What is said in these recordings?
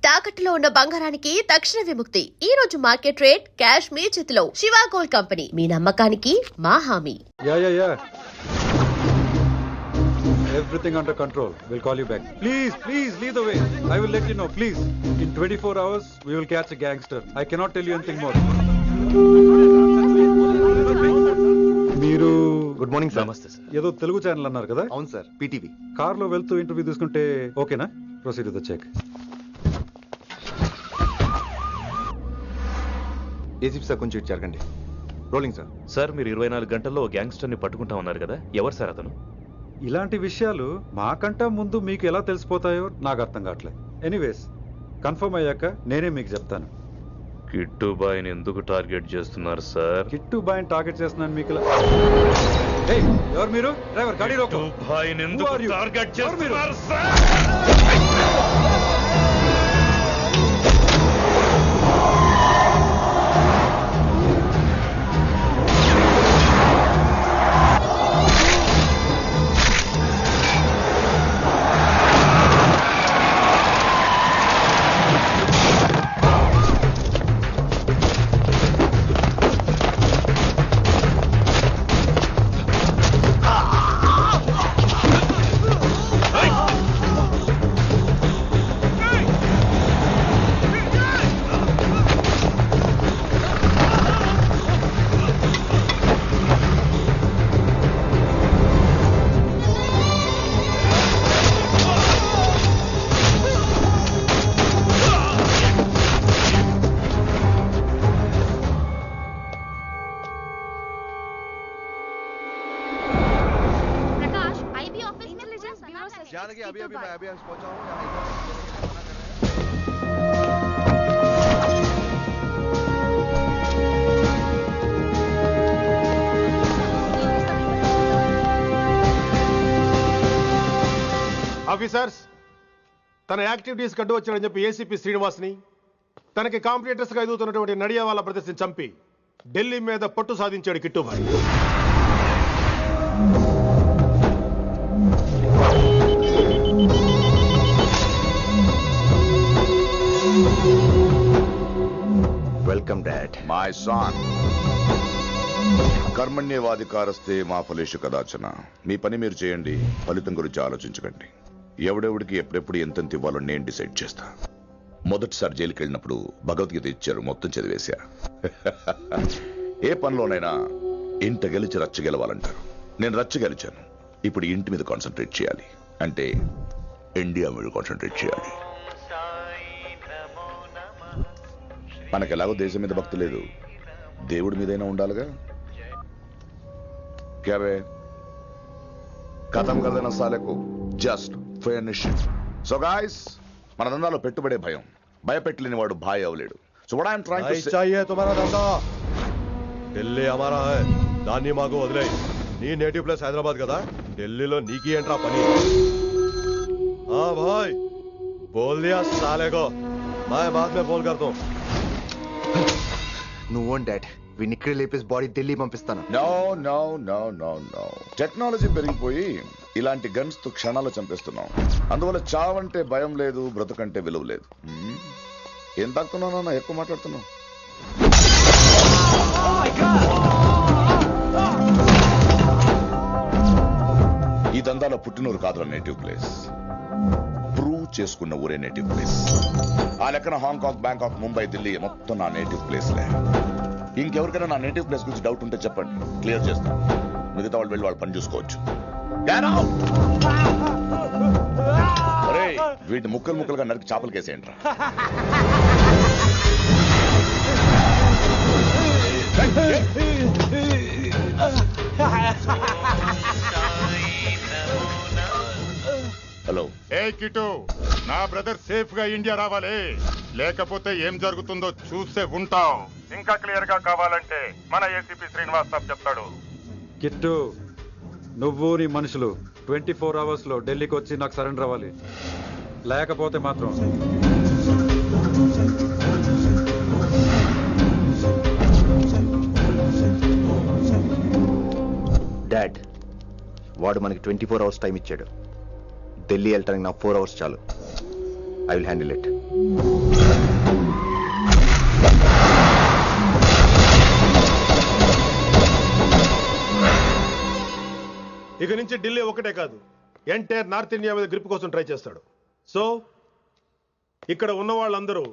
తాకట్టులో ఉన్న బంగారానికి తక్షణ విముక్తి. ఈ రోజు మార్కెట్ రేట్ క్యాష్ మీ చేతిలో. శివ గోల్డ్ కంపెనీ, మీ నమ్మకానికి మా హామీ. Yeah. Everything under control. We'll call you back. Please, lead the way. I will let you know, please. In 24 hours, we will catch a gangster. I cannot tell you anything more. మీరు good morning sir. నమస్తే sir. ఏదో Telugu channel అన్నారు కదా? అవును sir, PTV. కార్లో వెళ్తూ interview తీసుకుంటే ఓకేనా? Proceed with the check. ACP sir కొంచెం ఇటు జరగండి. Rolling sir. సార్, మీరు 24 గంటల్లో గ్యాంగ్స్టర్ ని పట్టుకుంటా ఉన్నారు కదా, ఎవరు సార్ అతను? ఇలాంటి విషయాలు మాకంటా ముందు మీకు ఎలా తెలిసిపోతాయో నాకు అర్థం కావట్లేదు. ఎనీవేస్, కన్ఫర్మ్ అయ్యాక నేనే మీకు చెప్తాను. కిట్టు బాయ్ని ఎందుకు టార్గెట్ చేస్తున్నారు సార్? కిట్టు బాయ్ని టార్గెట్ చేస్తున్నాను మీకు. ఏయ్, ఎవరు మీరు? డ్రైవర్ గాడి రోకో. కిట్టు బాయ్ని ఎందుకు Who are you? టార్గెట్ ఎవరు మీరు? చేస్తున్నారు సార్? जानकी अभी पहुंचा हूं. ఆఫీసర్స్, తన యాక్టివిటీస్ కడ్డు వచ్చాడని చెప్పి ఏసీపీ శ్రీనివాస్ని, తనకి కాంపిటీటర్స్గా ఎదుగుతున్నటువంటి నడియావాల ప్రదర్శిని చంపి ఢిల్లీ మీద పట్టు సాధించాడు Kittubhai. Welcome dad. My son, కర్మణ్యేవాధికారస్తే మా ఫలేషు కదాచన. మీ పని మీరు చేయండి, ఫలితం గురించి ఆలోచించకండి. ఎవడెవడికి ఎప్పుడెప్పుడు ఎంతెంత ఇవ్వాలో నేను డిసైడ్ చేస్తా. మొదటిసారి జైలుకి వెళ్ళినప్పుడు భగవద్గీత ఇచ్చారు, మొత్తం చదివేశా. ఏ పనిలోనైనా ఇంట గెలిచి రచ్చ గెలవాలంటారు. నేను రచ్చ గెలిచాను. ఇప్పుడు ఇంటి మీద కాన్సన్ట్రేట్ చేయాలి, అంటే ఇండియా మీద కాన్సన్ట్రేట్ చేయాలి. మనకెలాగో దేశం మీద భక్తి లేదు, దేవుడి మీదైనా ఉండాలిగా. క్యాబే ఖతం కదన సాలకు జస్ట్ ఫినిష్. సో గాయ్స్, మన దందాలో పెట్టుబడే భయం. భయపెట్టలేని వాడు భాయ్ అవలేడు. So what I am trying to say, चाहिए तुम्हारा धंधा, ఢిల్లీ हमारा है. దాన్ని మాకు వదిలేయ్. నీ నేటివ్ ప్లేస్ హైదరాబాద్ కదా, ఢిల్లీలో నీకి ఏంట్రా పని? हाँ भाई, बोल दिया साले को, मैं बाद में फोन करता हूँ. నువ్వు డాడ్, వీడిని ఇక్కడ లేపేసి బాడీ ఢిల్లీ పంపిస్తాను. No no no no no. Technology పెరిగిపోయి ఇలాంటి గన్స్ తో క్షణాలు చంపేస్తున్నాం. అందువల్ల చావంటే భయం లేదు, బ్రతుకంటే విలువ లేదు. ఏం తాకుతున్నావు నాన్న, ఎక్కువ మాట్లాడుతున్నావు. ఈ దందాలో పుట్టినూరు కాదురా నేటివ్ ప్లేస్, ప్రూవ్ చేసుకున్న ఊరే నేటివ్ ప్లేస్. ఆ లెక్కన హాంకాంగ్, బ్యాంకాక్, ముంబై, ఢిల్లీ మొత్తం నా నేటివ్ ప్లేస్లే. ఇంకెవరికైనా నా నేటివ్ ప్లేస్ గురించి డౌట్ ఉంటే చెప్పండి, క్లియర్ చేస్తాను. మిగతా వాళ్ళు వెళ్ళి వాళ్ళు పని చూసుకోవచ్చు. వీటిని ముక్కలు ముక్కలుగా నరికి చేపలు కేసేయండి రా. హలో. ఏ కిటు, నా బ్రదర్ సేఫ్ గా ఇండియా రావాలి, లేకపోతే ఏం జరుగుతుందో చూసే ఉంటాం. ఇంకా క్లియర్ గా కావాలంటే మన ఏసీపీ శ్రీనివాస్ సాబ్ చెప్తాడు. కిట్టు, నువ్వు నీ మనుషులు 24 hours లో ఢిల్లీకి వచ్చి నాకు సరెండర్ అవ్వాలి. లేకపోతే మాత్రం డాడ్, వాడు మనకి 24 hours టైం ఇచ్చాడు. ఢిల్లీ వెళ్ళటానికి నాకు 4 hours చాలు. I will handle it. నుంచి ఢిల్లీ ఒకటే కాదు, ఎంటైర్ నార్త్ ఇండియా మీద గ్రిప్ కోసం ట్రై చేస్తాడు. సో ఇక్కడ ఉన్న వాళ్ళందరూ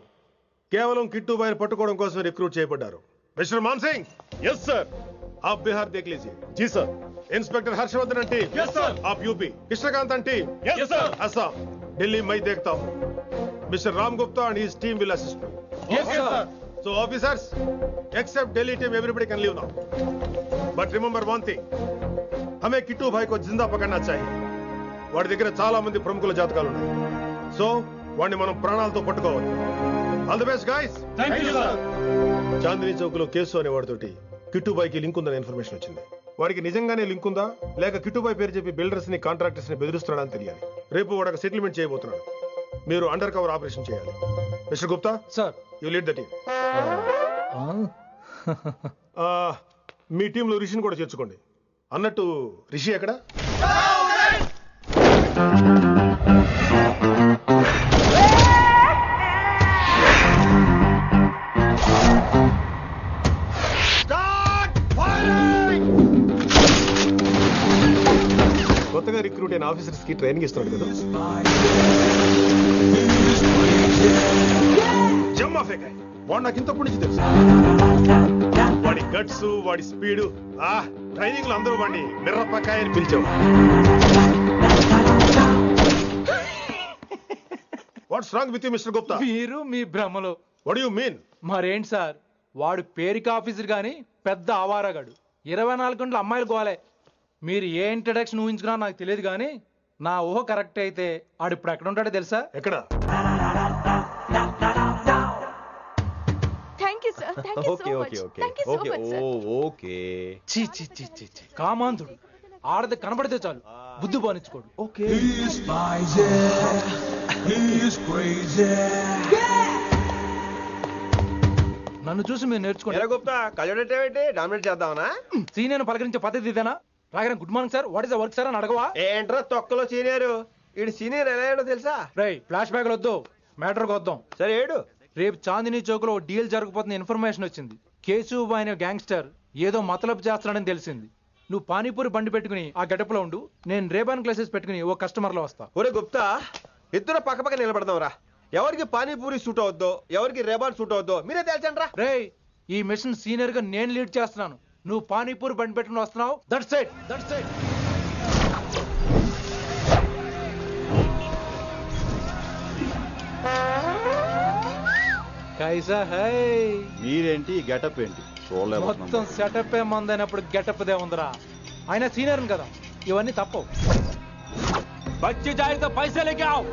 కేవలం కిట్టుబాయిని పట్టుకోవడం కోసం రిక్రూట్ చేయబడ్డారు. Mister Man Singh, yes sir. आप बिहार देख लीजिए. जी सर. इंस्पेक्टर हर्षवर्धन अंटी, यस सर. आप यूपी. कृष्णकांत अंटी, यस सर. असम. दिल्ली मैं देखता हूँ. Mister Ram Gupta and his team will assist me. Yes sir. So officers, except Delhi team, everybody can leave now. But remember one thing, हमें किट्टू भाई को जिंदा पकड़ना चाहिए. వాడి దగ్గర చాలా మంది ప్రముఖుల జాతకాలు ఉన్నాయి. సో వాడిని మనం ప్రాణాలతో పట్టుకోవాలి. All the best guys. Thank you sir. Chandni Chowk లో కేసు అనే వాడితోటి కిట్టుబాయికి లింక్ ఉందని ఇన్ఫర్మేషన్ వచ్చింది. వాడికి నిజంగానే లింక్ ఉందా లేక కిట్టుబాయి పేరు చెప్పి బిల్డర్స్ ని కాంట్రాక్టర్స్ ని బెదిరిస్తున్నాడా అని తెలియాలి. రేపు వాడు ఒక సెటిల్మెంట్ చేయబోతున్నాడు. మీరు అండర్ కవర్ ఆపరేషన్ చేయాలి. Mister Gupta sir. You lead the team. మీ టీంలో రిషిని కూడా చేర్చుకోండి. అన్నట్టు రిషి ఎక్కడ? కొత్తగా రిక్రూట్ అయిన ఆఫీసర్స్ కి ట్రైనింగ్ ఇస్తున్నాడు కదా. జమ్మా ఫేకాయ్ వాడు నాకు ఇంతప్పటి నుంచి తెలుసు. వాడి గట్స్, వాడి స్పీడు, ట్రైనింగ్ లో అందరూ వాడిని మిర్రపకాయ అని పిలిచేవాడు. What's wrong with you mister Gupta? మీరు మీ భ్రమలో. What you mean? మరేంటి సార్, వాడు పేరుకి ఆఫీసర్ గాని పెద్ద ఆవారగాడు. 24 గంటలు అమ్మాయిలు గోలే. మీరు ఏ ఇంట్రడక్షన్ ఊహించుకున్నా నాకు తెలియదు కానీ నా ఊహ కరెక్ట్ అయితే ఆడు ఇప్పుడు ఎక్కడ ఉంటాడో తెలుసా? ఎక్కడ? Thank you sir. Thank you so much. Thank you so much sir. Okay. చీ చీ చీ చీ చీ. కామాంధుడు. ఆడది కనబడితే చాలు బుద్ధి బానించుకోడు. ఓకే. నన్ను చూసి మీరు నేర్చుకోండి. గుప్తా కళ్ళేంటి డామినేట్ చేద్దామనా? సీనియర్ పలకరించే పద్ధతి ఇదేనా? రాగానే good morning sir, what is the work sir అని అడగవా? ఏంట్రా తొక్కలో సీనియర్? ఈడు సీనియర్ ఎలా ఏడో తెలుసా? రై ఫ్లాష్ బ్యాక్ వద్దు, మ్యాటర్కి వద్దాం. సరే ఏడు. రేపు చాందినీ చౌక్ లో డీల్ జరగబోతున్న ఇన్ఫర్మేషన్ వచ్చింది. కేశవ్ అనే గ్యాంగ్స్టర్ ఏదో మతలబు చేస్తున్నాడని తెలిసింది. నువ్వు పానీపూరి బండి పెట్టుకుని ఆ గడపలో ఉండు, నేను రేబాన్ గ్లాసెస్ పెట్టుకుని ఓ కస్టమర్ లో వస్తా. ఒరే గుప్తా, ఇద్దరు పక్క పక్క నిలబడదాంరా. ఎవరికి పానీపూరి సూట్ అవుద్దో, ఎవరికి రేబాన్ సూట్ అవుద్దో మీరే తెలుసండ్రా. రేయ్, ఈ మిషన్ సీనియర్ గా నేను లీడ్ చేస్తున్నాను. నువ్వు పానీపూరి బండి పెట్టుకుని వస్తున్నావు. That's it, that's it. కైసా హై? మీరేంటి గెటప్ ఏంటి? మొత్తం సెటప్ ఏ మందైనప్పుడు గెటప్ దే ఉందరా. ఆయన సీనియర్ కదా, ఇవన్నీ తప్పవు. బచ్చి జాయితో పైసా లేకే ఆవ్.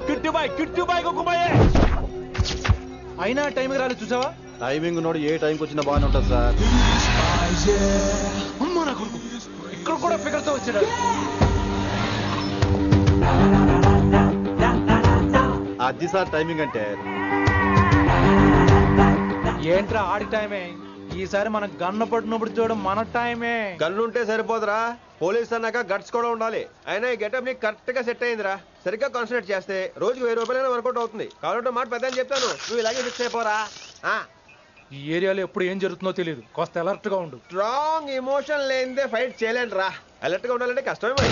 కిట్టుబాయ్ కుక్కుబాయే. అయినా టైంకి రాలేదు చూసావా? టైమింగ్ నోడు ఏ టైంకి వచ్చినా బాగానే ఉంటుంది సార్. అమ్మా నా కొడుకు ఇక్కడ కూడా ఫిగర్తో వచ్చాడు. అది సార్ టైమింగ్ అంటే. ఏంట్రా ఆడి టైమే? ఈసారి మనం గన్ను పట్టినప్పుడు చూడడం మన టైమే. గన్ను ఉంటే సరిపోదురా, పోలీస్ అన్నాక గట్స్ కూడా ఉండాలి. అయినా ఈ గెటప్ నీకు కరెక్ట్ గా సెట్ అయిందిరా. సరిగ్గా కాన్సన్ట్రేట్ చేస్తే రోజుకి 1000 రూపాయలైనా వర్కౌట్ అవుతుంది. కాబట్టి మాట పెద్ద అని చెప్తాను, నువ్వు ఇలాగే ఫిక్స్ అయిపోరా. ఈ ఏరియాలో ఎప్పుడు ఏం జరుగుతుందో తెలియదు, కాస్త అలర్ట్ గా ఉండు. స్ట్రాంగ్ ఎమోషన్ లేనిదే ఫైట్ చేయలేండి. అలర్ట్ గా ఉండాలంటే కష్టమే మరి.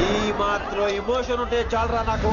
ఈ మాత్రం ఎమోషన్ ఉంటే చాలరా నాకు.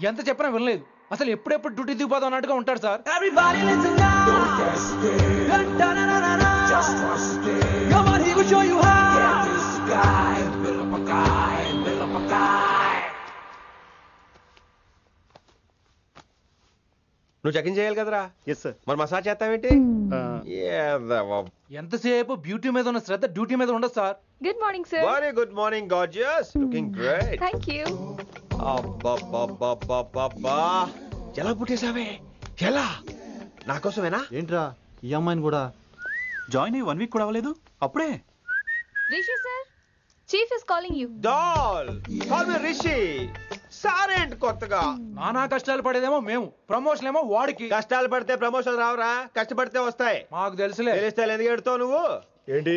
ఎంత చెప్పినా వినలేదు. అసలు ఎప్పుడెప్పుడు డ్యూటీ దిగిపోదాం అన్నట్టుగా ఉంటాడు సార్. నువ్వు చెకింగ్ చేయాలి కదరా? Yes sir. మరి మసాజ్ చేస్తావేంటి? ఎంతసేపు బ్యూటీ మీద ఉన్న శ్రద్ధ డ్యూటీ మీద ఉండదు sir. Good morning sir. Very good morning gorgeous, looking great. Thank you. అబ్బబ్బబ్బబ్బబ్బా, ఎలా పుట్టేశావే? ఎలా? నా కోసమేనా? ఏంట్రా ఈ అమ్మాయిని కూడా జాయిన్ అయ్యి 1 వీక్ కూడా అవ్వలేదు అప్పుడే. Rishi sir, chief is calling you. Doll call me Rishi. సారేంటి కొత్తగా? నానా కష్టాలు పడేదేమో మేము, ప్రమోషన్ ఏమో వాడికి. కష్టాలు పడితే ప్రమోషన్ రావురా, కష్టపడితే వస్తాయి. మాకు తెలుసులే. తెలిస్తే ఎందుకు ఎడుతావు నువ్వు? ఏంటి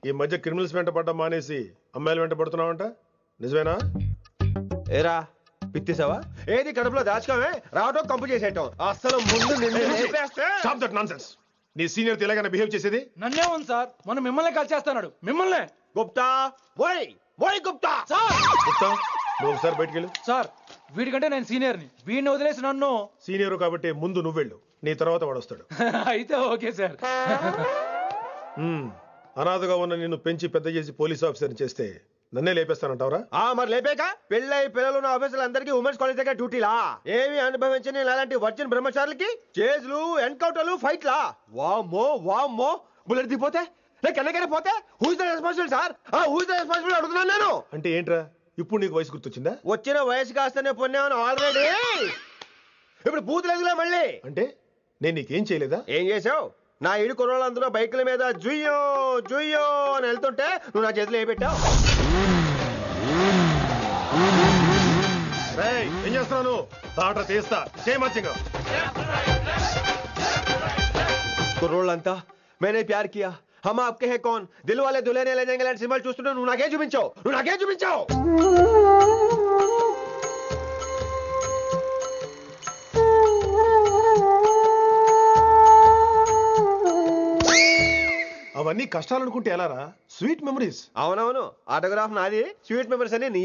ఈ మధ్య క్రిమినల్స్ వెంట పడ్డం మానేసి అమ్మాయిలు వెంట పడుతున్నావంట, నిజమేనా? ఏరా పిత్తిసావా? ఏది కడుపులో దాచుకోవే, రావటం కంపు చేసేయటం. అసలు ముందు నిన్ను లేపేస్తే. Stop that nonsense. నీ సీనియర్ ఎలాగైనా బిహేవ్ చేసేది? నన్నే ఉంది సార్, మొన్న మిమ్మల్ని కాల్ చేస్తున్నాడు. మిమ్మల్నే. గుప్తా ఓయ్ ఓయ్ గుప్తా. గుప్తా, నువ్వు ఒకసారి బయటికి వెళ్ళు. సార్ వీడికంటే నేను సీనియర్ని, వీడిని వదిలేసి నన్ను. సీనియర్ కాబట్టి ముందు నువ్వు వెళ్ళు, నీ తర్వాత వాడు వస్తాడు. అయితే ఓకే సార్. అనాథగా ఉన్న నిన్ను పెంచి పెద్ద చేసి పోలీస్ ఆఫీసర్ చేస్తే నన్నే లేపేస్తానంటావరా? మరి లేపాక పెళ్ళై పిల్లలు ఉన్న ఆఫీసులు అందరికీ ఉమెన్స్ కాలేజ్ దగ్గర డ్యూటీలా? ఏమి అనుభవించని అలాంటి వర్జిన్ బ్రహ్మచారులకి చేజ్లు, ఎన్కౌంటర్లు, ఫైట్లా? వామ్మో వామ్మో, బుల్లెట్ దిగిపోతే కన్నకైనా పోతే who is the responsible sir? Who is the responsible అడుగుతున్నాను నేను. అంటే ఏంట్రా ఇప్పుడు నీకు వయసు గుర్తొచ్చిందా? వచ్చిన వయసు కాస్తనే పొన్నాను ఆల్రెడీ. ఇప్పుడు బూతులేదులే మళ్ళీ. అంటే నేను నీకేం చేయలేదా? ఏం చేసావు? నా ఇడు కుర్రోళ్ళందరూ బైకుల మీద జుయ్యో జుయ్యో అని వెళ్తుంటే నువ్వు నా చేతిలో ఏ పెట్టావు? ఏం చేస్తున్నాను? తాట తీస్తా చేయమచ్చంగా. కుర్రోళ్ళంతా మేనే ప్యార్ కియా, హమ్ ఆప్కే హై కౌన్, దిల్ వాలే దుల్హనియా లే జాయేంగే లాంటి సినిమాలు చూస్తుంటే నువ్వు నాకే చూపించావు. నువ్వు నాకే చూపించావు. అవన్నీ కష్టాలు అనుకుంటే ఎలారా? Sweet memories. అవునవును, ఆటోగ్రాఫ్ నాది, స్వీట్ మెమరీస్ అని నీ.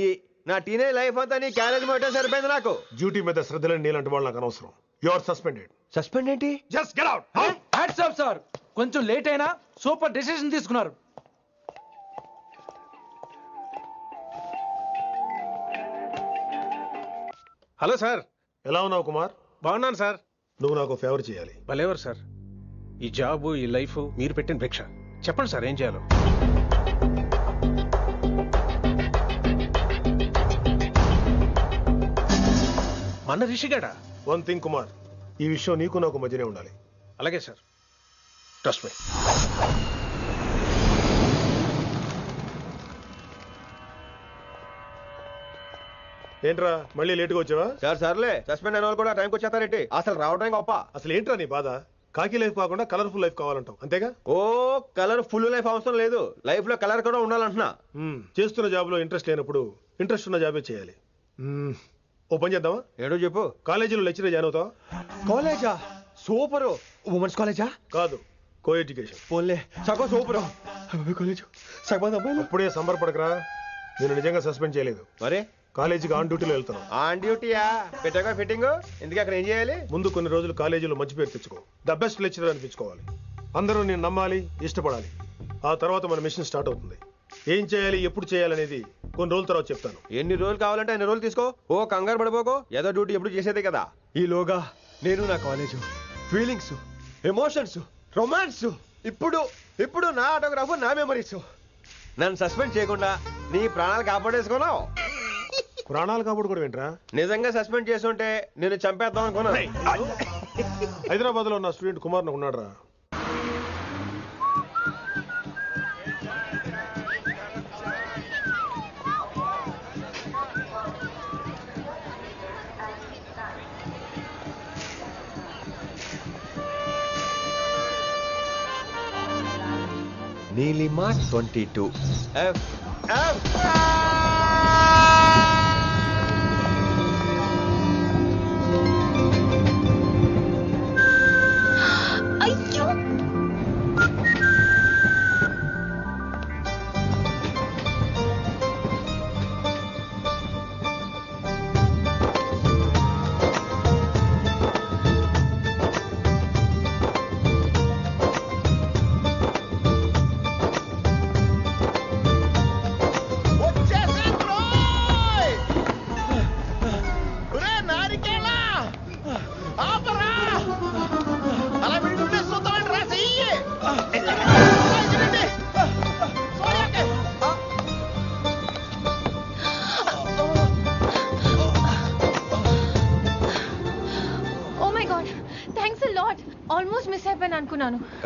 నా టీనేజ్ లైఫ్ అంతా నీ క్యారేజ్ మొత్తం సరిపోయింది నాకు. డ్యూటీ మీద శ్రద్ధలేని నీలాంటి వాళ్ళు నాకు అనవసరం. You are suspended. సస్పెండ్ ఏంటి? Just get out. Hats off sir, కొంచెం లేట్ అయినా సూపర్ డెసిషన్ తీసుకున్నారు. Hello sir. ఎలా ఉన్నావు కుమార్? బాగున్నాను సార్. నువ్వు నాకు ఫేవర్ చేయాలి. భలేవారు సార్. ఈ జాబు, ఈ లైఫ్ మీరు పెట్టిన భిక్ష. చెప్పండి సార్ ఏం చేయాలో. మన రిషిగాడా? వన్ థింగ్ కుమార్, ఈ విషయం నీకు నాకు మధ్యనే ఉండాలి. అలాగే సార్, ట్రస్ట్ మీ. ఏంట్రా మళ్ళీ లేటుగా వచ్చావా? సార్ సర్లే, సస్పెండ్ అయిన వాళ్ళు కూడా టైంకి వచ్చేస్తారేంటి? అసలు రావడానికి గొప్ప. అసలు ఏంట్రా నీ బాధ? కాకి లైఫ్ కాకుండా కలర్ఫుల్ లైఫ్ కావాలంటావు, అంతేగా? ఓ కలర్ ఫుల్ లైఫ్ అవసరం లేదు, లైఫ్ లో కలర్ కూడా ఉండాలంటున్నా. చేస్తున్న జాబ్ లో ఇంట్రెస్ట్ లేనప్పుడు ఇంట్రెస్ట్ ఉన్న జాబే చేయాలి. ఓ పని చేద్దామా? ఏడో చెప్పు. కాలేజీలో లెక్చరర్ జాయిన్ అవుతావా? కాలేజా? సూపర్. ఉమెన్స్ కాలేజా? కాదు, కో ఎడ్యుకేషన్. పోన్లే, సగం సూపర్ కాలేజ్. సగం అబ్బాయిలు. అప్పుడే సంబరపడకరా, నేను నిజంగా సస్పెండ్ చేయలేదు. మరే కాలేజీకి ఆన్ డ్యూటీలో వెళ్తున్నాను. ఆన్ డ్యూటీయా? పెట్టగా ఫిట్టింగ్ ఎందుకు? అక్కడ ఏం చేయాలి? ముందు కొన్ని రోజులు కాలేజీలో మంచి పేరు తెచ్చుకో, ద బెస్ట్ లెక్చరర్ అనిపించుకోవాలి. అందరూ నేను నమ్మాలి, ఇష్టపడాలి. ఆ తర్వాత మన మిషన్ స్టార్ట్ అవుతుంది. ఏం చేయాలి, ఎప్పుడు చేయాలనేది కొన్ని రోజుల తర్వాత చెప్తాను. ఎన్ని రోజులు కావాలంటే అన్ని రోజులు తీసుకో. ఓ కంగారు పడిపోకో, ఏదో డ్యూటీ ఎప్పుడు చేసేదే కదా. ఈలోగా నేను నా కాలేజు, ఫీలింగ్స్, ఎమోషన్స్, రొమాన్స్, ఇప్పుడు ఇప్పుడు నా ఆటోగ్రాఫ్, నా మెమరీస్. నన్ను సస్పెండ్ చేయకుండా నీ ప్రాణాలు కాపాడేసుకున్నావు. ప్రాణాలు కాపాడు కూడా ఏంట్రా? నిజంగా సస్పెండ్ చేస్తుంటే నేను చంపేద్దాం అనుకున్నా. హైదరాబాద్ లో నా స్టూడెంట్ కుమార్ ఉన్నాడు రా. Neelima 22 F F. అయ్యో,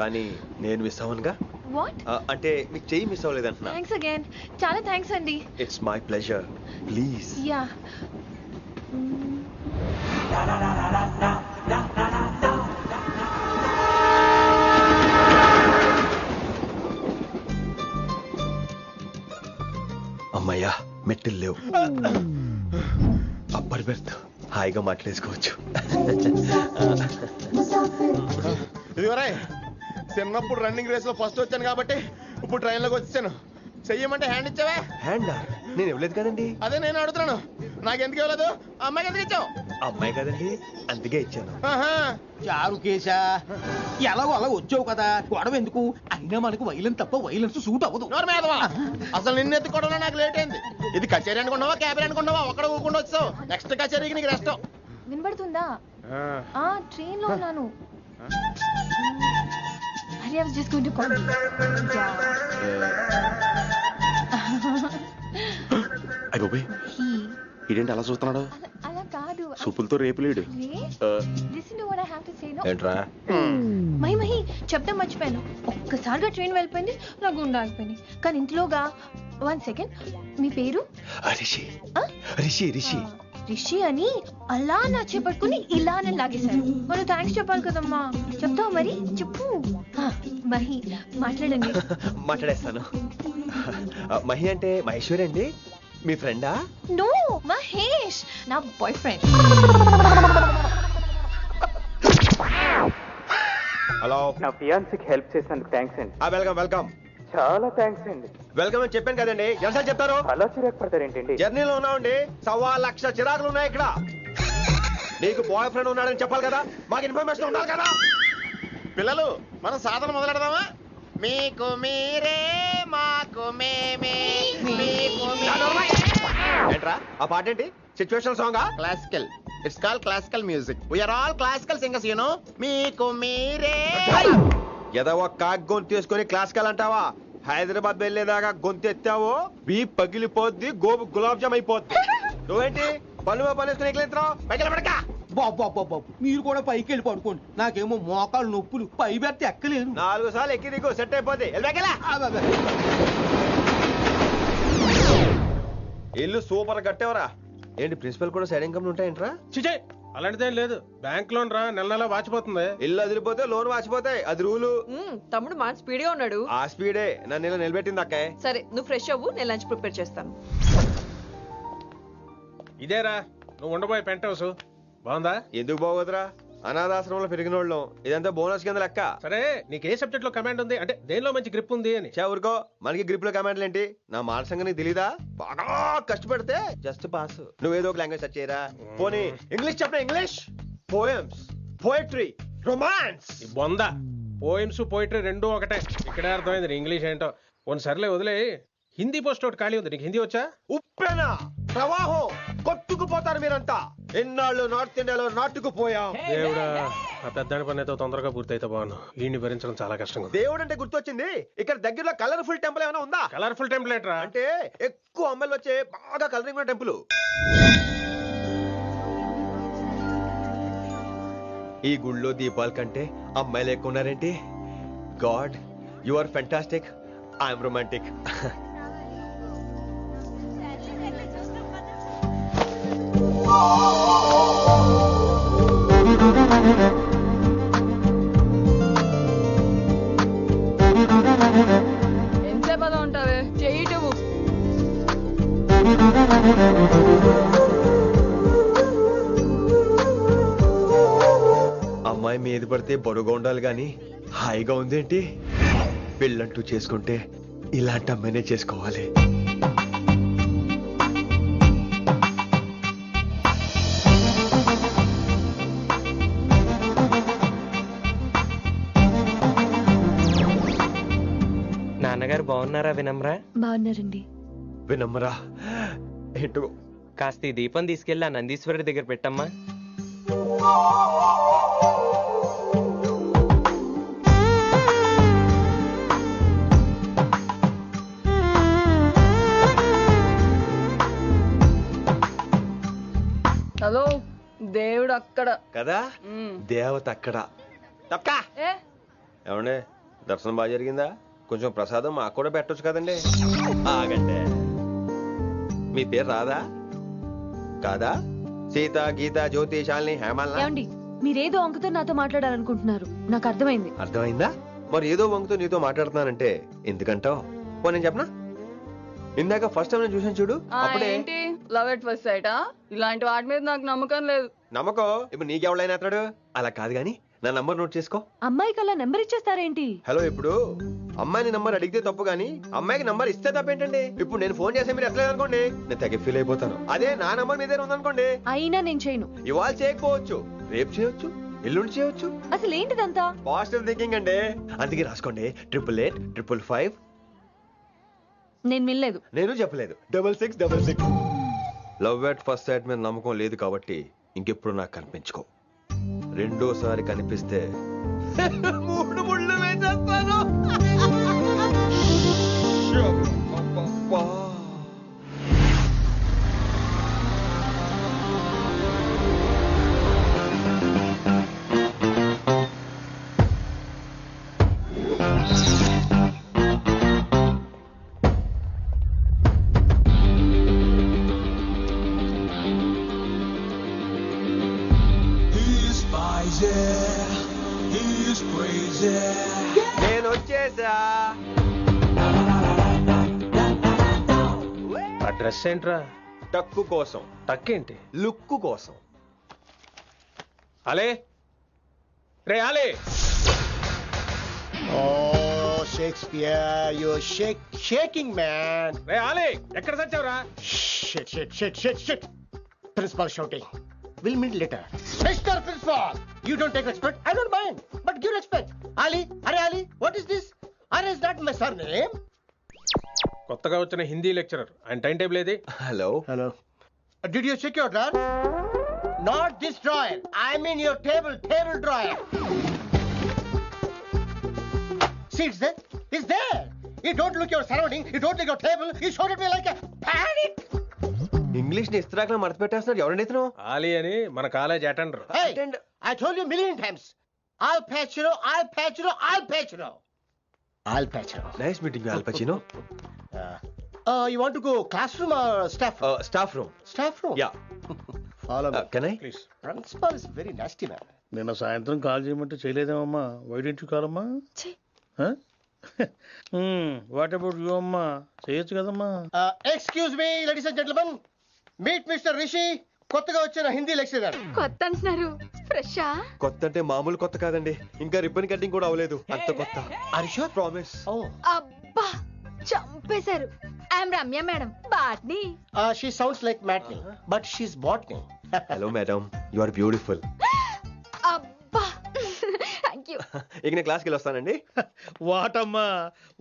కానీ నేను మిస్ అవ్వనుగా. వాట్? అంటే మీకు చెయ్యి మిస్ అవ్వలేదంటున్నా. Thanks again. చాలా థ్యాంక్స్ అండి. It's my pleasure. Please. Yeah. అమ్మయ్యా మెట్టులు లేవు. అప్పర్ బెర్త్ హాయిగా మాట్లాడేసుకోవచ్చు. ఇదివరే చిన్నప్పుడు రన్నింగ్ రేస్ లో ఫస్ట్ వచ్చాను కాబట్టి ఇప్పుడు ట్రైన్ లోకి వచ్చాను. చెయ్యమంటే హ్యాండ్ ఇచ్చావే. హ్యాండా? నేను ఇవ్వలేదు కదండి. అదే నేను అడుగుతున్నాను, నాకెందుకు ఇవ్వలేదు? అమ్మాయికి ఎందుకు ఇచ్చావు? అమ్మాయి కదండి, అందుకే ఇచ్చాను. చారు కేశా, ఎలాగో అలా వచ్చావు కదా, గొడవ ఎందుకు? అయినా మనకు వైలెన్స్ తప్ప వైలెన్స్ సూట్ అవ్వదు. అసలు నిన్ను ఎత్తుకోవడంలో నాకు లేట్ అయింది. ఇది కచేరీ అనుకున్నావా క్యాబరీ అనుకున్నావా? ఒక్కడ ఊకుండా వచ్చావు. నెక్స్ట్ కచేరీకి నీకు రెస్ట్. వినబడుతుందా? ట్రైన్ లో ఉన్నాను. I was just going to call you. అయ్యో ఇదేంటి అలా చూస్తున్నాడు? అలా కాదు. సూపులతో రేపులేడు. Listen to what I have to say, no? ఏంట్రా? మహి చెప్తా మర్చిపోయాను. ఒక్కసారిగా ట్రైన్ వెళ్ళిపోయింది, నా గుండె ఆగిపోయింది. కానీ ఇంట్లోగా 1 సెకండ్, మీ పేరు? రిషి. రిషి రిషి రిషి అని అలా నా చేపట్టుకుని ఇలానే లాగేశారు. మనం థ్యాంక్స్ చెప్పాలి కదమ్మా. చెప్తావు మరి? చెప్పు. మహి మాట్లాడండి. మాట్లాడేస్తాను. మహి అంటే మహేశ్వరి అండి, మీ ఫ్రెండా? నో, మహేష్ నా బాయ్ ఫ్రెండ్. హలో. నా ఫియాన్సీకి హెల్ప్ చేసినందుకు థ్యాంక్స్ అండి. Welcome welcome. చాలా థ్యాంక్స్ అండి. వెల్కమ్ అని చెప్పాను కదండి, ఎంతసేపు చెప్తారు? అలా చిరాకు పడతారేంటండి? జర్నీలో ఉన్నామండి, 1,00,000 చిరాకులు ఉన్నాయి ఇక్కడ. నీకు బాయ్ ఫ్రెండ్ ఉన్నాడని చెప్పాలి కదా, మాకు ఇన్ఫర్మేషన్ ఉండాలి కదా. పిల్లలు, మనం సాధన మొదలెడదామా? మీకు మీరే మాకు మేమే. ఏంట్రా ఆ పాట ఏంటి? సిచ్యువేషన్ సాంగా? Classical. It's called classical music. We are all classical singers, you know. మీకు మీరే. ఏదో ఒక కాక్ గొంతు తీసుకొని క్లాసికల్ అంటావా? హైదరాబాద్ వెళ్ళేదాకా గొంతు ఎత్తావో బీ పగిలిపోద్ది, గోబు గులాబ్ జామ్ అయిపోద్ది. నువ్వేంటి పనులు పనేసుకుని ఎక్కలేదురావు? పైకి పడక. బాబు మీరు కూడా పైకి వెళ్ళి పడుకోండి. నాకేమో మోకాలు నొప్పులు, పై బెర్త్ ఎక్కలేను. 4 సార్లు ఎక్కి నీకు సెట్ అయిపోద్ది. ఇల్లు సూపర్ కట్టేవరా. ఏంటి ప్రిన్సిపల్ కూడా సైడ్ ఇన్కమ్ ఉంటాయంట్రా? చిచే అలాంటిదేం లేదు. బ్యాంక్ లోన్ రా, నెల నెల వాచిపోతుంది. ఇల్లు అదిరిపోతే లోన్ వాచిపోతాయి, అది రూలు. తమ్ముడు మాట స్పీడ్గా ఉన్నాడు. ఆ స్పీడే నన్ను ఇలా నిలబెట్టింది అక్క. సరే నువ్వు ఫ్రెష్ అవ్వు, నేను లంచ్ ప్రిపేర్ చేస్తాను. ఇదేరా నువ్వు ఉండబోయే పెంట్ హౌస్. బాగుందా? ఎందుకు బాగోదురా, అనాథాశ్రమంలో పెరిగిన వాళ్ళం. ఇదంతా బోనస్ కింద లెక్క. సరే నీకు ఏ సబ్జెక్ట్ లో కమాండ్ ఉంది, అంటే దేనిలో మంచి గ్రిప్ ఉంది అని. ఊరుకో, మనకి గ్రిప్ లో కమాండ్లు ఏంటి? నా మాట సంగతి తెలీదా? బాగా కష్టపడితే జస్ట్ పాస్. నువ్వేదో ఒక లాంగ్వేజ్ సెర్చ్ చేయరా. పోనీ ఇంగ్లీష్ చెప్పిన ఇంగ్లీష్. Poems, poetry, romance. బొంద పోయిమ్స్ పోయిటరీ రెండూ ఒకటే. ఇక్కడే అర్థమైంది ఇంగ్లీష్ ఏంటో. కొన్ని సర్లే వదిలే. హిందీ పోస్ట్ ఒకటి ఖాళీ ఉంది, నీకు హిందీ వచ్చా? ఉప్పెన ప్రవాహం కొట్టుకుపోతారు మీరంతా. ఎన్నాళ్ళు నార్త్ ఇండియాలో నాటుకుపోయాం. దేవుడా, ఆ పెద్దాని పని అయితే తొందరగా పూర్తయితే బాగున్నాను. వీడిని భరించడం చాలా కష్టంగా. దేవుడు అంటే గుర్తొచ్చింది, ఇక్కడ దగ్గరలో కలర్ఫుల్ టెంపుల్ ఏమైనా ఉందా? కలర్ఫుల్ టెంపుల్ ఏంట్రా? అంటే ఎక్కువ అమ్మాయిలు వచ్చే బాగా కలరింగ్ ఉన్న టెంపుల్. ఈ గుళ్ళో దీపాల కంటే అమ్మాయిలు ఎక్కువ ఉన్నారేంటి? God, you are fantastic, I'm romantic. ఎంతసేపు అలా ఉంటావే, చెయ్యటము. అమ్మాయి మీద పడితే బరువుగా ఉండాలి గాని హాయిగా ఉందేంటి? పెళ్ళంటూ చేసుకుంటే ఇలాంటి అమ్మాయినే చేసుకోవాలి. నాన్నగారు బాగున్నారా వినమ్రా? బాగున్నారండి. వినమ్రా ఏంటో కాస్త ఈ దీపం తీసుకెళ్ళి ఆ నందీశ్వరుడి దగ్గర పెట్టమ్మా. హలో, దేవుడు అక్కడ కదా, దేవత అక్కడ. తప్పకా ఏ ఏమండే దర్శనం బాగా జరిగిందా? కొంచెం ప్రసాదం మాకు కూడా పెట్టొచ్చు కదండి. ఆగండి, మీ పేరు రాదా కాదా? సీత, గీత, జ్యోతి, శాలిని, హేమల్నా? ఏమండి మీరేదో అంకుతో నాతో మాట్లాడాలనుకుంటున్నారు, నాకు అర్థమైంది. అర్థమైందా? మరి ఏదో వంగుతో నీతో మాట్లాడుతున్నానంటే ఎందుకంటావు? పో నేను చెప్పనా? ఇందాక ఫస్ట్ టైం నేను చూసాను చూడు, అప్పుడే. ఏంటి లవ్ ఎట్ ఫస్ట్ సైటా? ఇలాంటి వాటి మీద నాకు నమ్మకం లేదు. నమ్మకం ఇప్పుడు నీకెవడైనా అతడు? అలా కాదు గాని నా నంబర్ నోట్ చేసుకో. అమ్మాయికి అలా నెంబర్ ఇచ్చేస్తారేంటి? హలో, ఇప్పుడు అమ్మాయిని నంబర్ అడిగితే తప్పు గానీ అమ్మాయికి నంబర్ ఇస్తే తప్పేంటండి? ఇప్పుడు నేను ఫోన్ చేస్తే మీరు ఎట్లేదు అనుకోండి, నేను తెగ ఫీల్ అయిపోతాను. అదే నా నంబర్ మీదే ఉందనుకోండి, అయినా నేను చేయను. ఇవాళ చేయకపోవచ్చు, రేపు చేయొచ్చు, ఎల్లుండి చేయొచ్చు. అసలు ఏంటిదంతా? పాజిటివ్ థింకింగ్ అండి. అందుకే రాసుకోండి 888 555. నేను వినలేదు. నేను చెప్పలేదు 6666. లవ్ ఎట్ ఫస్ట్ సైట్ మీద నమ్మకం లేదు కాబట్టి ఇంకెప్పుడు నాకు కనిపించుకో. రెండోసారి కనిపిస్తే 3 ముళ్ళు వేసేస్తాను. నేను వచ్చేసా. ఆ డ్రెస్ ఏంట్రా? టక్కు కోసం. టక్కేంటి? లుక్కు కోసం. అలే రే అలే. Oh, Shakespeare, you're shaking, man. రే అలే, ఎక్కడ చచ్చావురా? Shit. Principal shouting. We'll meet later. Mr. Principal, you don't take respect. I don't mind, but give respect. Ali, Ali, what is this? Ali is not my surname. కొత్తగా వచ్చిన Hindi lecturer, ఆయన time table ఏది? Hello. Did you check your drawer? Not this drawer. I mean your table drawer. See, it's there. You don't look your surrounding. You don't look your table. You showed at me like a panic. English ని ఇస్త్రాక్ మడత పెట్టేస్తున్నాడు. ఎవరండి ఇతను? ఆలీ అని మన college attender. Hey, I told you a million times. Al Pacino. Nice meeting you, all పచినో. You want to go classroom or staff room? Staff room. Staff room? Yeah. Follow me. Can I? Please. Principal is very nasty man. నిన్న సాయంత్రం call చేయమంటే చేయలేదేమమ్మా? Why don't you call అమ్మా? What about you అమ్మా? చేయొచ్చు కదమ్మా. Excuse me, ladies and gentlemen. Meet Mr. Rishi. కొత్తగా వచ్చిన Hindi lecturer. కొత్త అంటున్నారు, ఫ్రెషా? కొత్త అంటే మామూలు కొత్త కాదండి, ఇంకా రిబ్బన్ కటింగ్ కూడా అవ్వలేదు, అంత కొత్త. Are you sure? Promise. అబ్బా చంపేశారు. I'm Ramya madam, botany. She sounds like Matney, but she's botany. Hello madam, you are beautiful. అబ్బా థ్యాంక్ యూ. ఇక నేను క్లాస్కి వెళ్ళి వస్తానండి. వాట్ అమ్మా,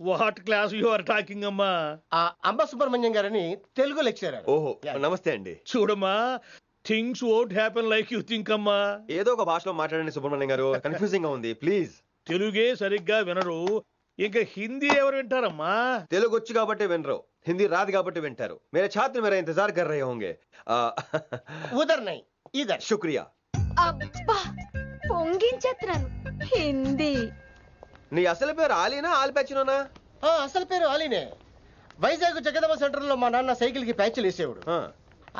what class you are talking అమ్మా? అంబ సుబ్రహ్మణ్యం గారని తెలుగు లెక్చరర్. ఓహో, నమస్తే అండి. చూడమ్మా, things won't happen like you think అమ్మా. ఏదో ఒక భాషలో మాట్లాడండి సుబ్రహ్మణ్యం గారు, కన్ఫ్యూజింగ్ గా ఉంది, ప్లీజ్. తెలుగే సరిగ్గా వినరు, ఇంకా హిందీ ఎవరు వింటారమ్మా? తెలుగు వచ్చు కాబట్టి వినరు, హిందీ రాదు కాబట్టి వింటారు. మేరే ఛాత్ర మేరా ఇంతజార్ కర్ రహే హోంగే. ఉదర్ నహీ ఇదర్. శుక్రియా. అబ్బా పొంగించేస్తున్నాను. హిందీ. నీ అసలు పేరు ఆలీనా, ఆల్ పచినోనా? అసలు పేరు ఆలీనే. వైజాగ్ జగదమ్మ సెంటర్ లో మా నాన్న సైకిల్ కి ప్యాచ్లు వేసేవాడు.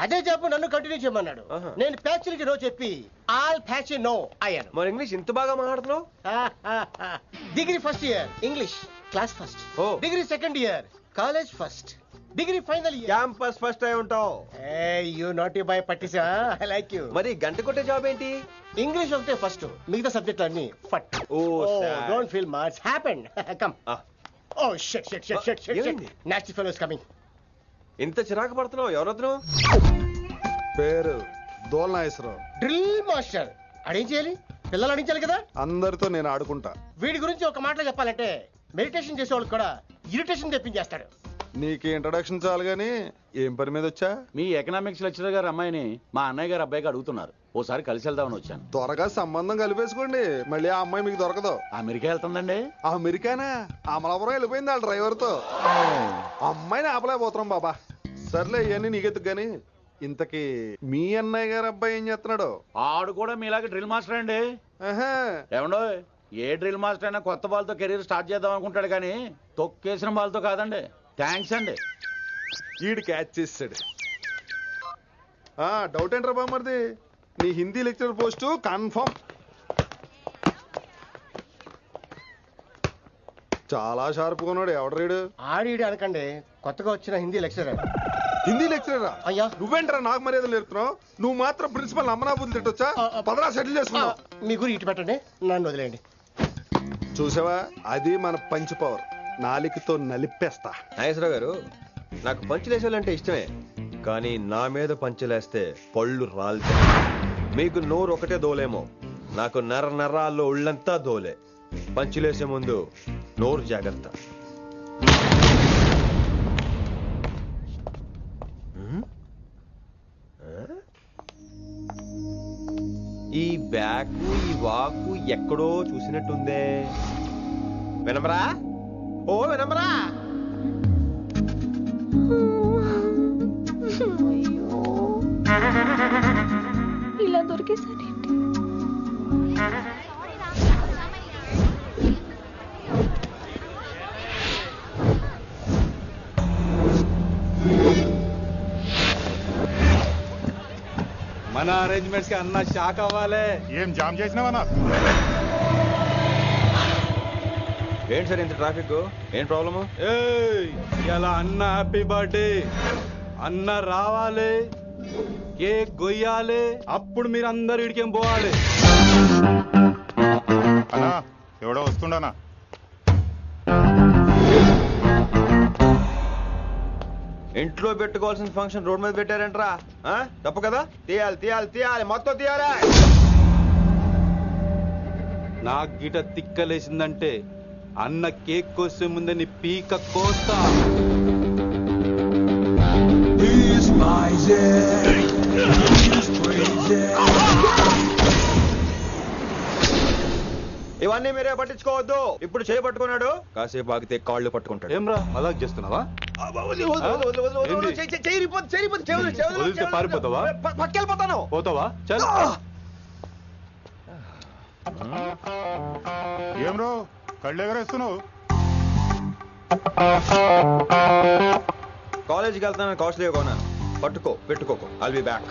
అదే జాబ్ నన్ను కంటిన్యూ చేయమన్నాడు. నేను ప్యాచ్లకి నో చెప్పి ఆల్ ప్యాచ్ నో అయ్యాను. మరి ఇంగ్లీష్ ఇంత బాగా మాట్లాడుతున్నావు? Degree first year English class first. Degree second year college first. Degree final year campus first అయి ఉంటావు. యూ నాటీ బాయ్ పట్టిసా. I like you. మరి గంట కొట్టే జాబ్ ఏంటి? ఇంగ్లీష్ ఒకటే ఫస్ట్, మిగతా సబ్జెక్ట్ అన్ని ఫట్. Don't feel much happened. Come. Oh shit shit shit shit shit. Nasty fellows coming. ఇంత చిరాకు పడుతున్నావు, ఎవరొద్దు? పేరు దోల్నాగేశ్వరరావు. Drill master. అడేం చేయాలి? పిల్లలు అడించాలి కదా. అందరితో నేను ఆడుకుంటా. వీడి గురించి ఒక మాటలో చెప్పాలంటే మెడిటేషన్ చేసేవాళ్ళు కూడా ఇరిటేషన్ తెప్పించేస్తాడు. నీకు ఇంట్రడక్షన్ చాలు గానీ ఏం పని మీద వచ్చా? మీ ఎకనామిక్స్ లెక్చరర్ గారు అమ్మాయిని మా అన్నయ్య గారు అబ్బాయికి అడుగుతున్నారు, ఓసారి కలిసి వెళ్దామని వచ్చాను. త్వరగా సంబంధం కలిపేసుకోండి, మళ్ళీ ఆ అమ్మాయి మీకు దొరకదు. అమెరికా వెళ్తుందండి. అమెరికానా? అమలాపురం వెళ్ళిపోయింది వాళ్ళ డ్రైవర్ తో. అమ్మాయిని ఆపలేకపోతున్నాం బాబా. సర్లే ఇవన్నీ నీకెత్తుకు గాని, ఇంతకీ మీ అన్నయ్య గారు అబ్బాయి ఏం చేస్తున్నాడు? ఆడు కూడా మీలాగా డ్రిల్ మాస్టర్ అండి. ఏమండో ఏ డ్రిల్ మాస్టర్ అయినా కొత్త బాల్తో కెరీర్ స్టార్ట్ చేద్దాం అనుకుంటాడు కానీ తొక్కేసిన బాల్తో కాదండి. థ్యాంక్స్ అండి. ఈడు క్యాచ్ చేసాడు. డౌట్ ఏంట్రా బామ్మర్ది, నీ హిందీ లెక్చరర్ పోస్టు కన్ఫర్మ్. చాలా షార్ప్ కొన్నాడు. ఎవడరీడు? ఆడీడు అనకండి, కొత్తగా వచ్చిన హిందీ లెక్చరర్. హిందీ లెక్చరరా? అయ్యా నువ్వేంట్రా నాకు మర్యాదలు నేర్పుతున్నావు? నువ్వు మాత్రం ప్రిన్సిపల్ అమ్మనాబుద్ధి తిట్టొచ్చా? పదరా సెటిల్ చేసుకున్నావు. మీ గురి ఇటు పెట్టండి, నన్ను వదిలేయండి. చూసావా, అది మన పంచ్ పవర్. నాలికతో నలిపేస్తా. నాగేశ్వరరావు గారు, నాకు పంచులేసాలంటే ఇష్టమే, కానీ నా మీద పంచులేస్తే పళ్ళు రాలితే. మీకు నోరు ఒకటే దోలేమో, నాకు నరాల్లో ఉళ్ళంతా దోలే. పంచులేసే ముందు నోరు జాగ్రత్త. ఈ బ్యాకు ఈ వాకు ఎక్కడో చూసినట్టుందే. వినమరా? ఓ వినమరా? ఇలా దొరికేసారేంటి? మన అరేంజ్మెంట్స్ కి అన్న షాక్ అవ్వాలి. ఏం జామ్ చేసినావా? ఏంటి సార్ ఇంత ట్రాఫిక్? ఏం ప్రాబ్లము? ఇలా అన్న హ్యాపీ బర్త్డే, అన్న రావాలి, కేక్ గొయ్యాలి, అప్పుడు మీరు అందరు ఇడికేం పోవాలి. అన్నా ఎవడో వస్తుండనా? ఇంట్లో పెట్టుకోవాల్సిన ఫంక్షన్ రోడ్ మీద పెట్టారంట్రా. తప్పు కదా? తీయాలి మొత్తం తీయాలి. నాకు గిట తిక్కలేసిందంటే అన్న కేక్ కోసే ముందే నీ పీక కోస్తా. ఇవన్నీ మీరే పట్టించుకోవద్దు. ఇప్పుడు చేయి పట్టుకున్నాడు, కాసేపు ఆగితే కాళ్ళు పట్టుకుంటాడు. ఏమ్రా అలా చేస్తున్నావా? పారిపోతావా? పక్కెళ్ళిపోతాను. పోతావా? ఏం రో కళ్ళు ఎగరేస్తున్నావు? కాలేజీకి వెళ్తాను, కాస్ట్లీ కొన్నాను. పట్టుకో, పెట్టుకోకు. I'll be back.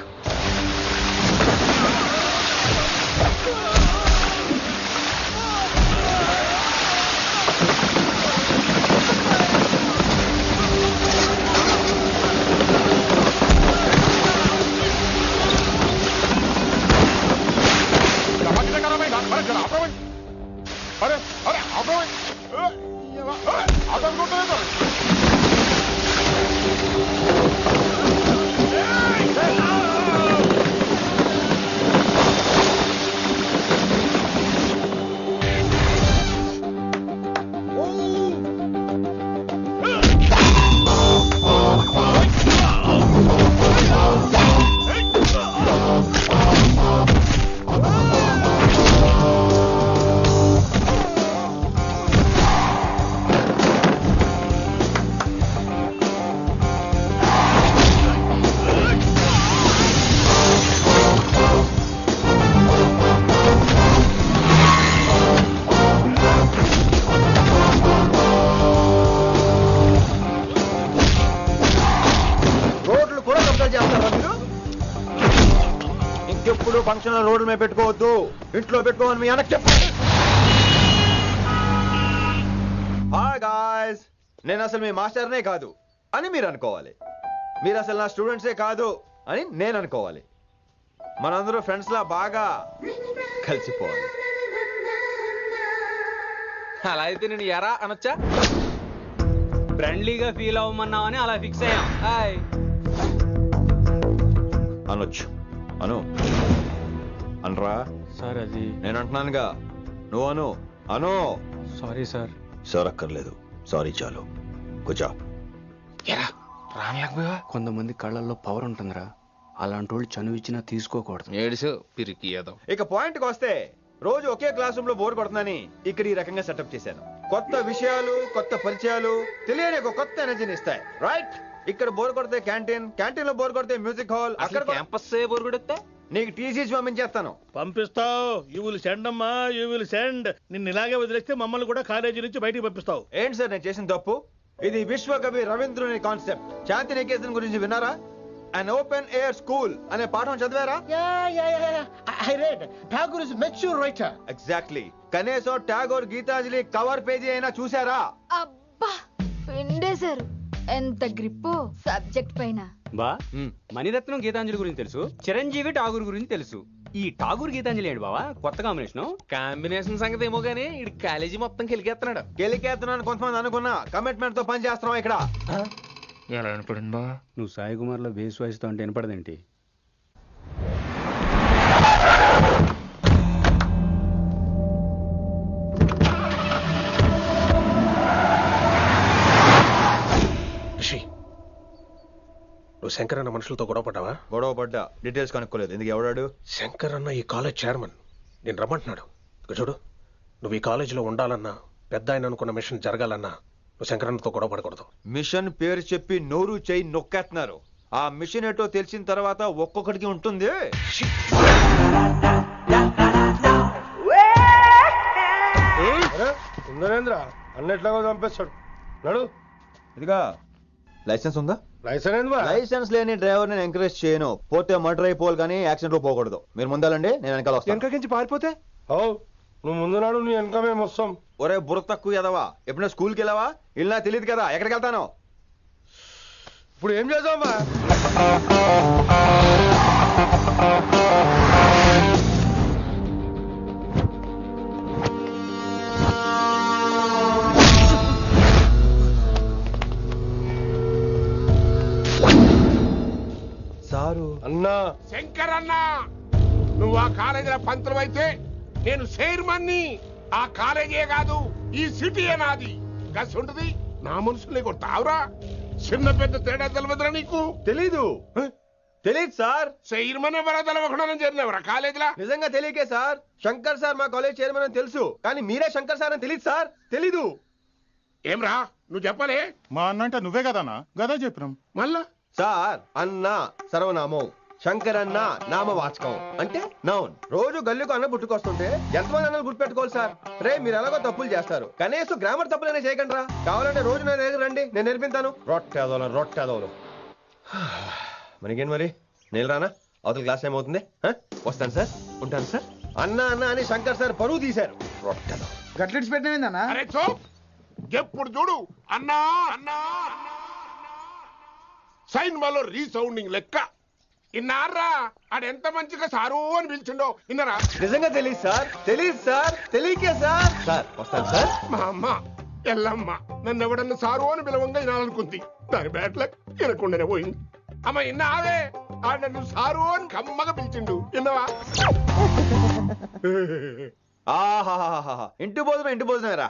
ఇంకెప్పుడు ఫంక్షన్ రోడ్ల మీద పెట్టుకోవద్దు, ఇంట్లో పెట్టుకోమని మీ అన్నకు చెప్పు. హాయ్ గాయ్స్, నేను అసలు మీ మాస్టర్నే కాదు అని మీరు అనుకోవాలి. మీరు అసలు నా స్టూడెంట్సే కాదు అని నేను అనుకోవాలి. మనందరూ ఫ్రెండ్స్ లా బాగా కలిసిపోవాలి. అలా అయితే నేను ఎరా అనొచ్చా? ఫ్రెండ్లీగా ఫీల్ అవ్వమన్నావని అలా ఫిక్స్ అయ్యాం. హాయ్ అనొచ్చు. అను అనరా సార్. అది నేను అంటున్నానుగా, నువ్వు అను. అను. Sorry sir. సార్ అక్కర్లేదు, సారీ చాలు. కూర్చో. కొంతమంది కళ్ళల్లో పవర్ ఉంటుందిరా, అలాంటి వాళ్ళు చనువు ఇచ్చినా తీసుకోకూడదు. ఏడిసో పిరికి ఏదో. ఇక పాయింట్కి వస్తే, రోజు ఒకే క్లాస్ రూమ్ లో బోర్ కొడుతుందని ఇక్కడ ఈ రకంగా సెటప్ చేశాను. కొత్త విషయాలు, కొత్త పరిచయాలు తెలియని ఒక కొత్త ఎనర్జీని ఇస్తాయి. రైట్? ఇక్కడ బోర్ కొడితే క్యాంటీన్, క్యాంటీన్ లో బోర్ కొడితే మ్యూజిక్ హాల్, అక్కడ క్యాంపస్ బోర్ కొడితే నీకు టీసీ పంపించేస్తాను. పంపిస్తావు. యూ విల్ సెండ్ అమ్మా, యూ విల్ సెండ్. నిన్ను ఇలాగే వదిలేస్తే మమ్మల్ని కూడా కాలేజీ నుంచి బయటికి పంపిస్తావు. ఏంటి సార్ నేను చేసిన తప్పు? ఇది విశ్వకవి రవీంద్రుని కాన్సెప్ట్. శాంతి నికేతన్ గురించి విన్నారా? An open air school అనే పాఠం చదివారా? I read. Tagore is a mature writer. Exactly. కనీసం టాగోర్ గీతాంజలి కవర్ పేజీ అయినా చూసారా? అబ్బా పిండేశారు. ఎంత గ్రిప్పు సబ్జెక్ట్ పైన. బా మణిరత్నం గీతాంజలి గురించి తెలుసు, చిరంజీవి ఠాగూర్ గురించి తెలుసు. ఈ ఠాగూర్ గీతాంజలి ఏంటి బావా కొత్త కాంబినేషన్ సంగతి ఏమో గానీ ఈ కాలేజీ మొత్తం కెలికేస్తున్నాను కొంతమంది అనుకున్నా. కమిట్మెంట్ తో పని చేస్తున్నాం ఇక్కడ. ఎలా వినపడింది బా? నువ్వు సాయి కుమార్ లో బేస్ వాయిస్తో అంటే వినపడదేంటి? నువ్వు శంకర్ అన్న మనుషులతో గొడవ పడ్డావా? గొడవ పడ్డా, డీటెయిల్స్ కనుక్కోలేదు. ఎందుకు? ఎవడాడు? శంకర్ అన్న ఈ కాలేజ్ చైర్మన్. నేను రమ్మంటున్నాడు. చూడు, నువ్వు ఈ కాలేజీలో ఉండాలన్నా, పెద్ద ఆయన అనుకున్న మిషన్ జరగాలన్నా నువ్వు శంకర్ అన్నతో గొడవ పడకూడదు. మిషన్ పేరు చెప్పి నోరు చేయి నొక్కేస్తున్నారు. ఆ మిషన్ ఏటో తెలిసిన తర్వాత ఒక్కొక్కడికి ఉంటుంది. ఉందనేంద్ర అన్నట్లాగా చంపేస్తాడు. నడు. ఇదిగా లైసెన్స్ ఉందా? లైసెన్స్ లేని డ్రైవర్ నేను ఎంకరేజ్ చేయను. పోతే మర్డర్ అయిపోవాలి కానీ యాక్సిడెంట్ లో పోకూడదు. మీరు ముందాలండి, నేను వెనకాల వస్తాను. వెనకకించి పారిపోతే నువ్వు ముందు నాడు నీ వెనక మేము వస్తాం. ఒరే బుర్ర తక్కువ ఎదవా, ఎప్పుడైనా స్కూల్కి వెళ్ళావా? ఇలా తెలియదు కదా ఎక్కడికి వెళ్తాను. ఇప్పుడు ఏం చేద్దామా? సారు అన్నా. శంకర్ అన్నా, నువ్వు ఆ కాలేజీలో పంతులు అయితే నేను చైర్మన్ని. ఆ కాలేజే కాదు ఈ సిటీయే నాది. గస్ ఉంటుంది నా మనుషుల్ని కొడతావురా? చిన్న పెద్ద తేడా తెలియదురా నీకు? తెలీదు సార్. చైర్మన్ ఎవరో తెలవకుండా చేరినవరా కాలేజీలో? నిజంగా తెలియకే సార్. శంకర్ సార్ మా కాలేజ్ చైర్మన్ అని తెలుసు, కానీ మీరే శంకర్ సార్ అని తెలియదు సార్. తెలీదు. ఏమ్రా నువ్వు చెప్పలే? మా అన్న అంటే నువ్వే కదన్నా? గదా చెప్పినాం. మళ్ళా సార్ అన్న సర్వనామం, శంకర్ అన్న నామవాచకం అంటే నౌన్. రోజు గల్లుకు అన్న పుట్టుకొస్తుంటే ఎంతమంది అన్నలు గుర్తుపెట్టుకోవాలి సార్? రే మీరు ఎలాగో తప్పులు చేస్తారు, కనీసం గ్రామర్ తప్పులనే చేయకండి రా. కావాలంటే రోజు నా దగ్గర రండి, నేను నేర్పిస్తాను. రొట్టెదోలు మనకేం మరి? నేను రానా? అవతల క్లాస్ ఏమవుతుంది? వస్తాను సార్, ఉంటాను సార్. అన్న అన్న అని శంకర్ సార్ పరువు తీశారు. రొట్టెదో గట్లెట్స్ పెట్టినా? అరే చో, ఎప్పుడు చూడు అన్నా అన్నా. సైన్ మాలో రీసౌండింగ్ లెక్క. ఇన్నారా ఆడెంత మంచిగా సారు అని పిలిచిండో ఇన్నరా? నిజంగా తెలియదు సార్. తెలియకే సార్. సార్ వస్తాను సార్. మా అమ్మ ఎల్లమ్మ నన్ను ఎవడన్నా సారు అని పిలవంగా వినాలనుకుంది. దాని బ్యాట్లక్ వినకుండానే పోయింది. అమ్మ ఇన్నావే, ఆడ నన్ను సారు అని కమ్మగా పిలిచిండు. విన్నవా? ఇంటి భోజనం.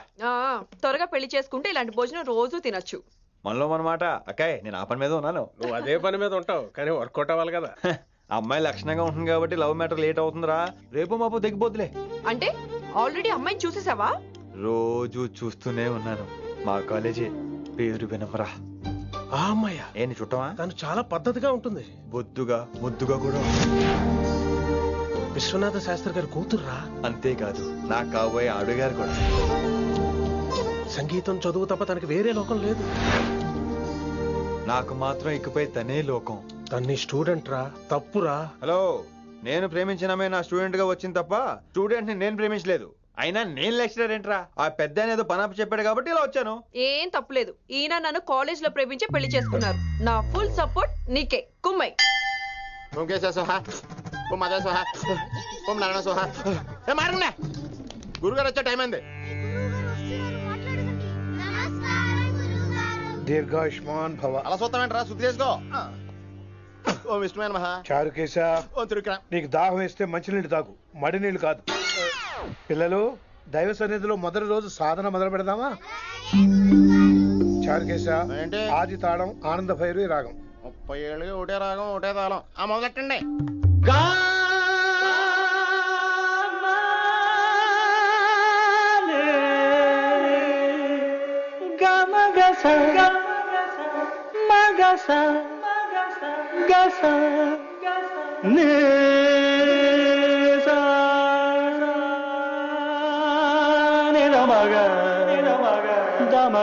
త్వరగా పెళ్లి చేసుకుంటే ఇలాంటి భోజనం రోజు తినొచ్చు. మనలో మనమాట. అక్కాయ్ నేను ఆ పని మీద ఉన్నాను. నువ్వు అదే పని మీద ఉంటావు, కానీ వర్కౌట్ అవ్వాలి కదా. అమ్మాయి లక్షణంగా ఉంటుంది కాబట్టి లవ్ మ్యాటర్ లేట్ అవుతుందిరా. రేపు మాపు దిగిపోతులే. అంటే ఆల్రెడీ అమ్మాయిని చూసేసావా? రోజు చూస్తూనే ఉన్నాను. మా కాలేజీ పేరు వినమరా. ఆ అమ్మాయ ఏంటి చుట్టమా? తను చాలా పద్ధతిగా ఉంటుంది. బొద్దుగా ముద్దుగా కూడా. విశ్వనాథ శాస్త్రి గారి కూతుర్రా. అంతేకాదు నా కాబోయే ఆడుగారు కూడా. సంగీతం చదువు తప్ప తనకి వేరే లోకం లేదు. నాకు మాత్రం ఇకపై తనే లోకం. తన్ని స్టూడెంట్ రా. తప్పురా. హలో, నేను ప్రేమించినమే నా స్టూడెంట్ గా వచ్చింది తప్ప స్టూడెంట్ ని నేను ప్రేమించలేదు. అయినా నేను లెక్చరర్ ఏంట్రా? ఆ పెద్ద ఏదో పనాప చెప్పాడు కాబట్టి ఇలా వచ్చాను. ఏం తప్పులేదు. ఈయన నన్ను కాలేజ్ లో ప్రేమించి పెళ్లి చేసుకున్నారు. నా ఫుల్ సపోర్ట్ నీకే. కుమ్మై. గురుగారు వచ్చే టైం అయింది. దీర్ఘాయుష్మాన్ భవ. అలా చూస్తామేంట్రా? శుద్ధి చేసుకో. ఓం విష్ణువే నమః. చారుకేశ, నీకు దాహం వేస్తే మంచినీళ్ళు తాగు, మడి నీళ్ళు కాదు. పిల్లలు, దైవ సన్నిధిలో మొదటి రోజు సాధన మొదలు పెడదామా? చారుకేశ, ఆది తాళం ఆనంద భైరవి రాగం. 30 ఏళ్ళకి ఒకటే రాగం ఒకటే తాళం. మొదలెట్టండి. గస గస నే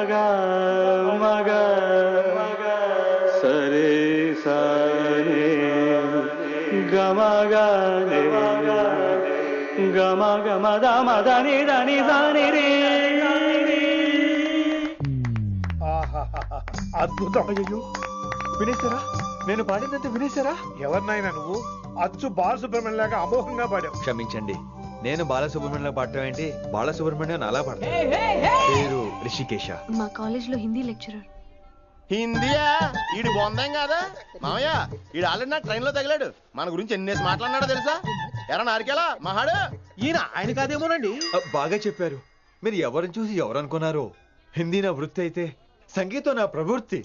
మగా మగా సరే సారే గమగానే గమ గమ దమ దని దని దని రే. అద్భుతం. అయ్యో వినేశారా? నేను పాడినంత వినేశారా? ఎవరినైనా నువ్వు అచ్చు బాలసుబ్రహ్మణ్యం లాగా అమోఘంగా పాడావు. క్షమించండి, నేను బాలసుబ్రహ్మణ్యంలో పాడటం ఏంటి, బాలసుబ్రహ్మణ్యం అలా పాడతాను. పేరు రిషికేశ. మా కాలేజ్ లో హిందీ లెక్చరర్. హిందీయా? ఈడు బొందేం కాదా మామయ్య? ఈడు ఆల్రెడీ నా ట్రైన్ లో తగిలాడు. మన గురించి ఎన్నేసి మాట్లాడినాడో తెలుసా? ఎరా నారికేలా మహాడు ఈయన ఆయన కాదేమోనండి. బాగా చెప్పారు. మీరు ఎవరిని చూసి ఎవరు అనుకున్నారు? హిందీ నా వృత్తి అయితే సంగీతం నా ప్రవృత్తి.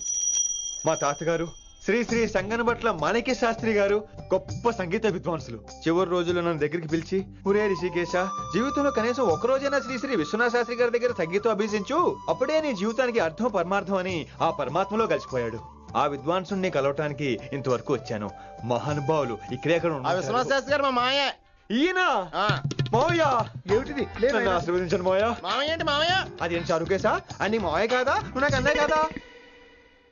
మా తాతగారు శ్రీ శ్రీ సంగనబట్ల మాణిక్య శాస్త్రి గారు గొప్ప సంగీత విద్వాంసులు. చివరి రోజుల్లో నన్ను దగ్గరికి పిలిచి, ఒరే రిషికేశ, జీవితంలో కనీసం ఒక రోజైనా శ్రీ శ్రీ విశ్వనాథ శాస్త్రి గారి దగ్గర సంగీతం అభ్యసించు, అప్పుడే నీ జీవితానికి అర్థం పరమార్థం అని ఆ పరమాత్మలో కలిసిపోయాడు. ఆ విద్వాంసుని కలవటానికి ఇంతవరకు వచ్చాను. మహానుభావులు ఇక్కడే విశ్వనాథ శాస్త్రి గారు మా మాయ. ఈయన మావయ్య ఏమిటిది? నన్ను ఆశీర్వదించండి మావయ్య. మామయ్య ఏంటి మామయ్య? అదేం చారుకేశా? అన్ని మావయ్య కాదా? నువ్వు నాకు అన్నయ్య కాదా?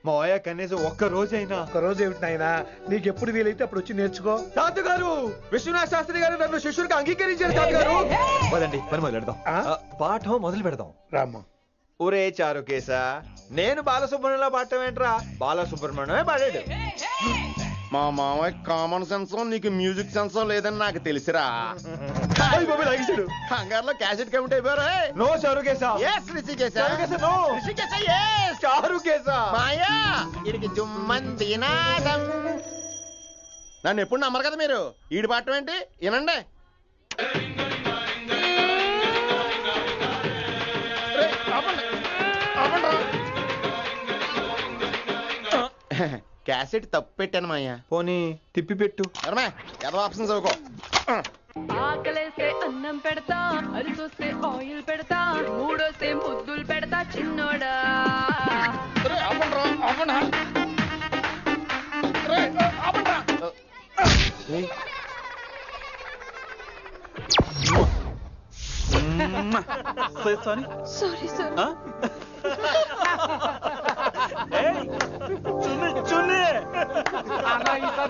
మావయ్య కనీసం ఒక్క రోజైనా. ఒక్క రోజు ఏమిటి నాయనా, నీకు ఎప్పుడు వీలైతే అప్పుడు వచ్చి నేర్చుకో. తాతగారు విశ్వనాథ శాస్త్రి గారు నన్ను శిష్యుడికి అంగీకరించారు. తాతగారు పదండి, పని మొదలు పెడదాం. పాఠం మొదలు పెడదాం. రామ్మా. ఒరే చారుకేశ, నేను బాలసుబ్రహ్మణ్యంలో పాడటం ఏంట్రా? బాలసుబ్రహ్మణ్యమే పాడాడు. మా మామయ్య కామన్ సెన్స్ నీకు మ్యూజిక్ సెన్స్ లేదని నాకు తెలిసిరా. హంగార్లో క్యాసెట్ కమిట్ అయిపోయారా? No Charukesha. yes Rishikesha. No Rishikesha. yes Charukesha. మాయా ఈడికి జుమ్మంది నాదం. నన్ను ఎప్పుడు నమ్మరు కదా మీరు. ఈడి పాడటం ఏంటి వినండి. క్యాసెట్ తప్పు పెట్టాను మాయ్యా. పోనీ తిప్పి పెట్టు. ఏదో ఆప్షన్ చదువుకో. ఆకలేస్తే అన్నం పెడతా, అరిసొస్తే ఆయిల్ పెడతా, మూడొస్తే ముద్దులు పెడతా చిన్నోడా. Sorry sir.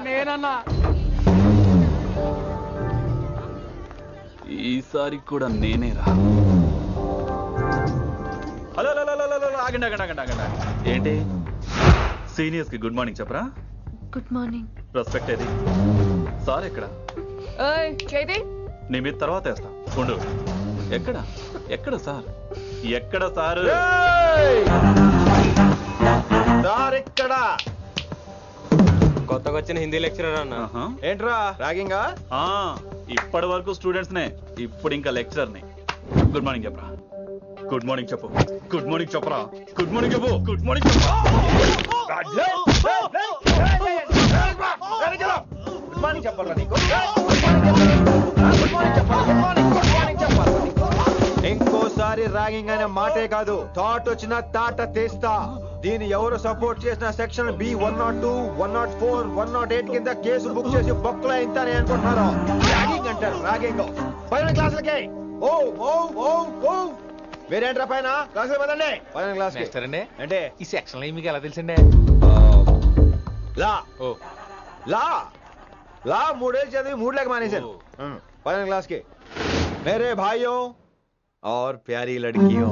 నేనన్నా ఈసారి కూడా నేనేరా. హలో ఆగండి ఆగండి ఆగండి ఆగండి. ఏంటి సీనియర్స్ కి గుడ్ మార్నింగ్ చెప్పరా? Good morning. రెస్పెక్ట్ ఏది? సార్ ఎక్కడ? నీ మీద తర్వాత వేస్తా ఉండు. ఎక్కడ ఎక్కడ సార్? ఎక్కడ సార్? ఎక్కడ? కొత్తగా వచ్చిన హిందీ లెక్చరర్ అన్న. ఏంట్రా ర్యాగింగా? ఇప్పటి వరకు స్టూడెంట్స్ నే, ఇప్పుడు ఇంకా లెక్చరర్ ని. గుడ్ మార్నింగ్ చెప్పరా. గుడ్ మార్నింగ్ చెప్పు. గుడ్ మార్నింగ్ చెప్పరా. గుడ్ మార్నింగ్ చెప్పు. గుడ్ మార్నింగ్ చెప్పు. గుడ్ మార్నింగ్ చెప్పాలా నీకు? ఇంకోసారి ర్యాగింగ్ అనే మాటే కాదు, థాట్ వచ్చిన తాట తీస్తా. దీన్ని ఎవరు సపోర్ట్ చేసిన సెక్షన్ బి 102, 104, 108 కింద కేసు బుక్ చేసి బొక్కలో ఇంతానే అనుకుంటున్నారు. ర్యాగింగ్ అంటారు ర్యాగింగ్. పైన క్లాసులకి ఓ ఓ ఓ ఓ వేరేంట్రా పైన క్లాసులు పదండి. పైన క్లాస్ అంటే ఈ సెక్షన్ లో మీకు ఎలా తెలిసిండే? లా లా లా 3 ఏళ్ళు చదివి 3 లేక మానేశాను. పైన క్లాస్ కి మేరే భాइयों और प्यारी लड़कियों,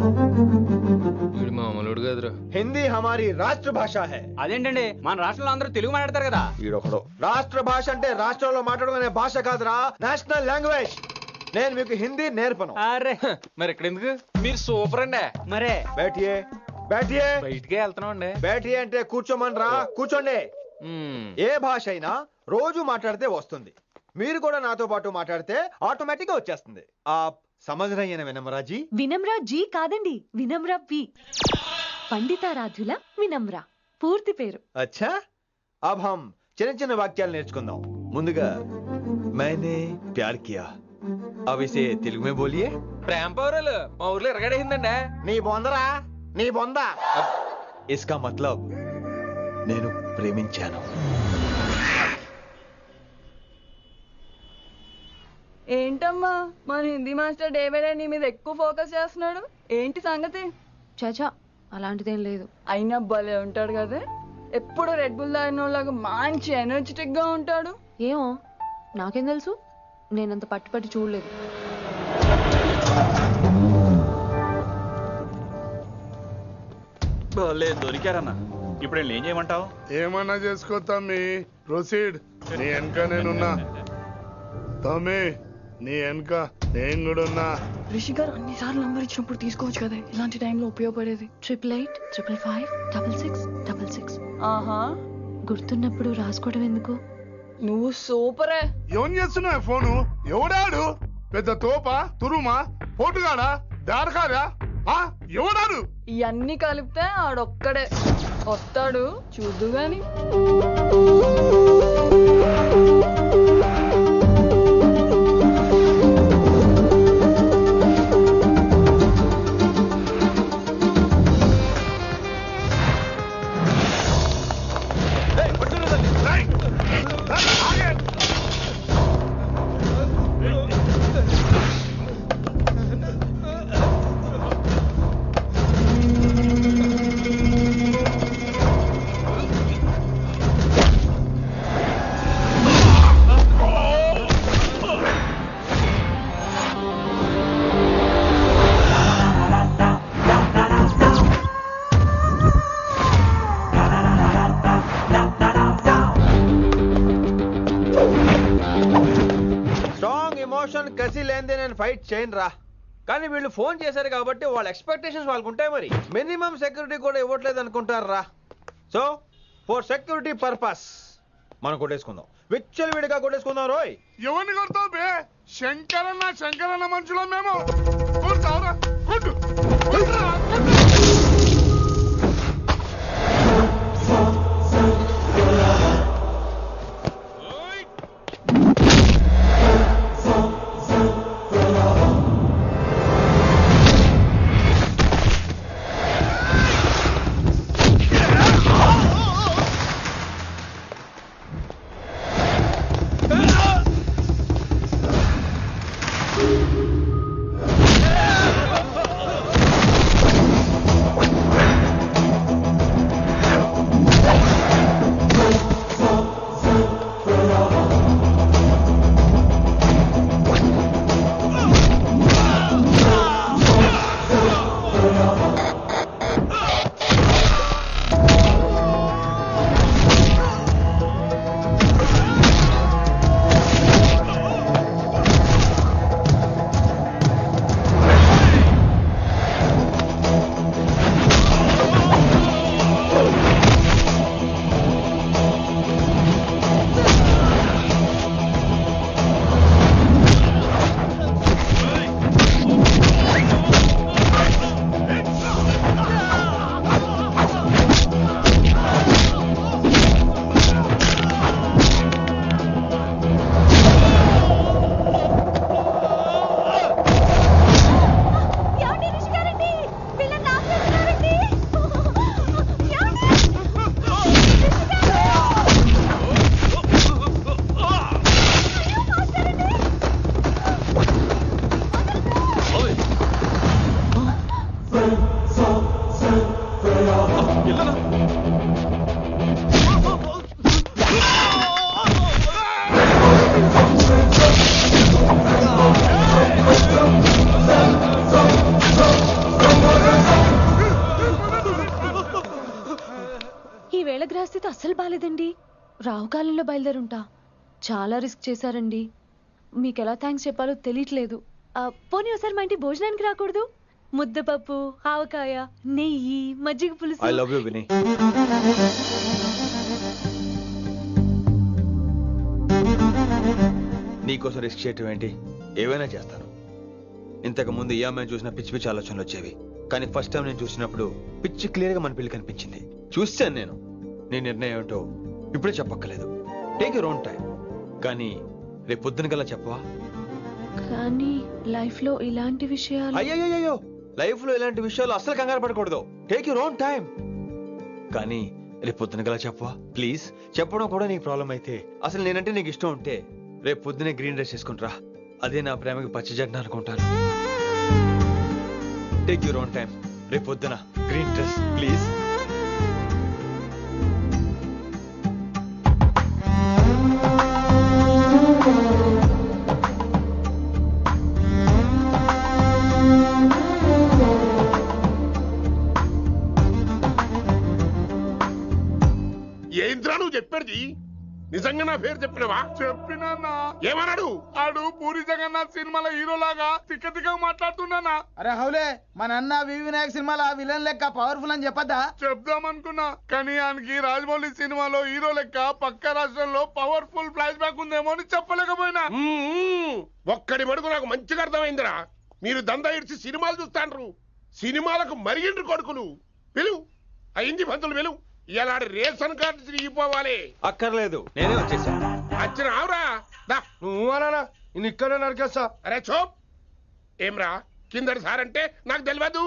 మామూలుడు కదరా. హిందీ హమారీ రాష్ట్ర భాష హై. అదేంటండి మన రాష్ట్రంలో అందరూ తెలుగు మాట్లాడతారు కదా. ఈడొకడు రాష్ట్ర భాష అంటే రాష్ట్రంలో మాట్లాడుకునే భాష కాదురా, నేషనల్ లాంగ్వేజ్. నేను మీకు హిందీ నేర్పను. అరే మరి ఇక్కడ ఎందుకు? మీరు సూపర్ అండి. మరే బేటియే బేటియే. బయటికే వెళ్తున్నాం అండి. బేటియే అంటే కూర్చోమనరా. కూర్చోండి. ఏ భాష అయినా రోజు మాట్లాడితే వస్తుంది. మీరు కూడా నాతో పాటు మాట్లాడితే ఆటోమేటిక్ గా వచ్చేస్తుంది. ఆ సమझ रही है ना विनम्रा जी? వినమ్రా జీ కాదండి, వినమ్రా వి. పండితారాధ్యుల వినమ్రా పూర్తి పేరు. అచ్చా, अब हम చిన్న చిన్న వాక్యాలు నేర్చుకుందాం. ముందుగా मैंने प्यार किया, अब इसे తెలుగు में बोलिए. ప్రేమ పౌరులు మా ఊర్లో ఎరగడేసిందండి. నీ బొందరా, నీ బొంద. इसका मतलब నేను ప్రేమించాను. ఏంటమ్మా మన Hindi master day by day నీ మీద ఎక్కువ ఫోకస్ చేస్తున్నాడు, ఏంటి సంగతి? చాచా అలాంటిదేం లేదు. అయినా భలే ఉంటాడు కదా, ఎప్పుడు రెడ్ బుల్ తాగినోళ్ళగా మంచి ఎనర్జెటిక్ గా ఉంటాడు. ఏమో నాకేం తెలుసు, నేనంత పట్టి చూడలేదు. దొరికారన్నా, ఇప్పుడు ఏం చేయమంటావు? ఏమన్నా చేసుకో తమ్మి, ప్రొసీడ్. నీ వెనక నేనున్నా తమ్మి, నీ వెనక నేను కూడా ఉన్నా. రిషి గారు అన్నిసార్లు నంబర్ ఇచ్చినప్పుడు తీసుకోవచ్చు కదా, ఇలాంటి టైంలో ఉపయోగపడేది. 8885556666. ఆహా, గుర్తున్నప్పుడు రాసుకోవడం ఎందుకు? నువ్వు సూపరే. ఏం చేస్తున్నావు ఫోను? ఎవడాడు? పెద్ద తోప, తురుమా, పోటుగాడా, దారకారా? ఎవడాడు? ఇవన్నీ కలిపితే ఆడొక్కడే వస్తాడు, చూద్దు గాని. కసి లేనిదే నేను ఫైట్ చేయను రా. కానీ వీళ్ళు ఫోన్ చేశారు కాబట్టి వాళ్ళ ఎక్స్పెక్టేషన్స్ వాళ్ళకు ఉంటాయి. మరి మినిమం సెక్యూరిటీ కూడా ఇవ్వట్లేదు అనుకుంటారు రా. సో ఫర్ సెక్యూరిటీ పర్పస్ మనం కొట్టేసుకుందాం, విచ్చలు విడిగా కొట్టేసుకుందాం. రోయ్ ఎవరిని కొడతావు బే? శంకరన్న మనుషులో మేము. గ్రహస్థితి అస్సలు బాలేదండి. రావుకాలంలో బయలుదేరుంటా. చాలా రిస్క్ చేశారండి. మీకు ఎలా థ్యాంక్స్ చెప్పాలో తెలియట్లేదు. పోనీ ఒకసారి మా ఇంటి భోజనానికి రాకూడదు? ముద్దపప్పు, ఆవకాయ, నెయ్యి, మజ్జిగ పులుసు. ఐ లవ్ యు విని. నీకోసం రిస్క్ చేయటం ఏంటి? ఏవైనా చేస్తాను. ఇంతకు ముందు ఈ అమ్మాయిని చూసిన పిచ్చి పిచ్చి ఆలోచనలు వచ్చేవి, కానీ ఫస్ట్ టైం నేను చూసినప్పుడు పిచ్చి క్లియర్ గా మన పిల్లి కనిపించింది. చూశాను నేను. నీ నిర్ణయం ఏమిటో ఇప్పుడే చెప్పక్కర్లేదు. Take your own time. కానీ రేపు పొద్దున గల చెప్పవా? కానీ లైఫ్ లో ఇలాంటి విషయాలు. అయ్యో, లైఫ్ లో ఇలాంటి విషయాలు అస్సలు కంగారు పడకూడదు. Take your own time. కానీ రేపు పొద్దున గల చెప్పవా ప్లీజ్? చెప్పడం కూడా నీకు ప్రాబ్లం అయితే, అసలు నేనంటే నీకు ఇష్టం ఉంటే రేపు పొద్దునే గ్రీన్ డ్రెస్ చేసుకుంటారా. అదే నా ప్రేమకి పచ్చజెండా అనుకుంటాను. టేక్ యువర్ ఓన్ టైం రేపు పొద్దున గ్రీన్ డ్రెస్ ప్లీజ్. ఏంద్రా నువ్వు చెప్పేది? నిజంగా నా పేరు చెప్పినవా? చెప్పినా ఏమన్నాడు? ఆడు పూరి జగన్నాథ్ సినిమాలో హీరోలాగా తిక్క తిక్క మాట్లాడుతున్నానా? అరే హౌలే మన అన్న వి వినాయక్ సినిమాలో విలన్ లెక్క పవర్ఫుల్ అని చెప్పద్దా? చెప్దామనుకున్నా కానీ ఆయనకి రాజమౌళి సినిమాలో హీరో లెక్క పక్క రాష్ట్రంలో పవర్ఫుల్ ఫ్లాష్ బ్యాక్ ఉందేమో అని చెప్పలేకపోయినా. ఒక్కడి మడుగు నాకు మంచిగా అర్థమైందిరా. మీరు దందా ఇడిచి సినిమాలు చూస్తాండ్రు. సినిమాలకు మరిగిండ్రు కొడుకులు. పిలువు అయింది పంతులు పిలువు. ఇలా రేషన్ కార్డు తిరిగిపోవాలి. అక్కర్లేదు, నేనే వచ్చేసా. వచ్చిన ఆవురా. నువ్వు అనా నేను ఇక్కడే నరికేస్తా. అరే చోప్. ఏమ్రా కిందటి సార్ అంటే నాకు తెలియదు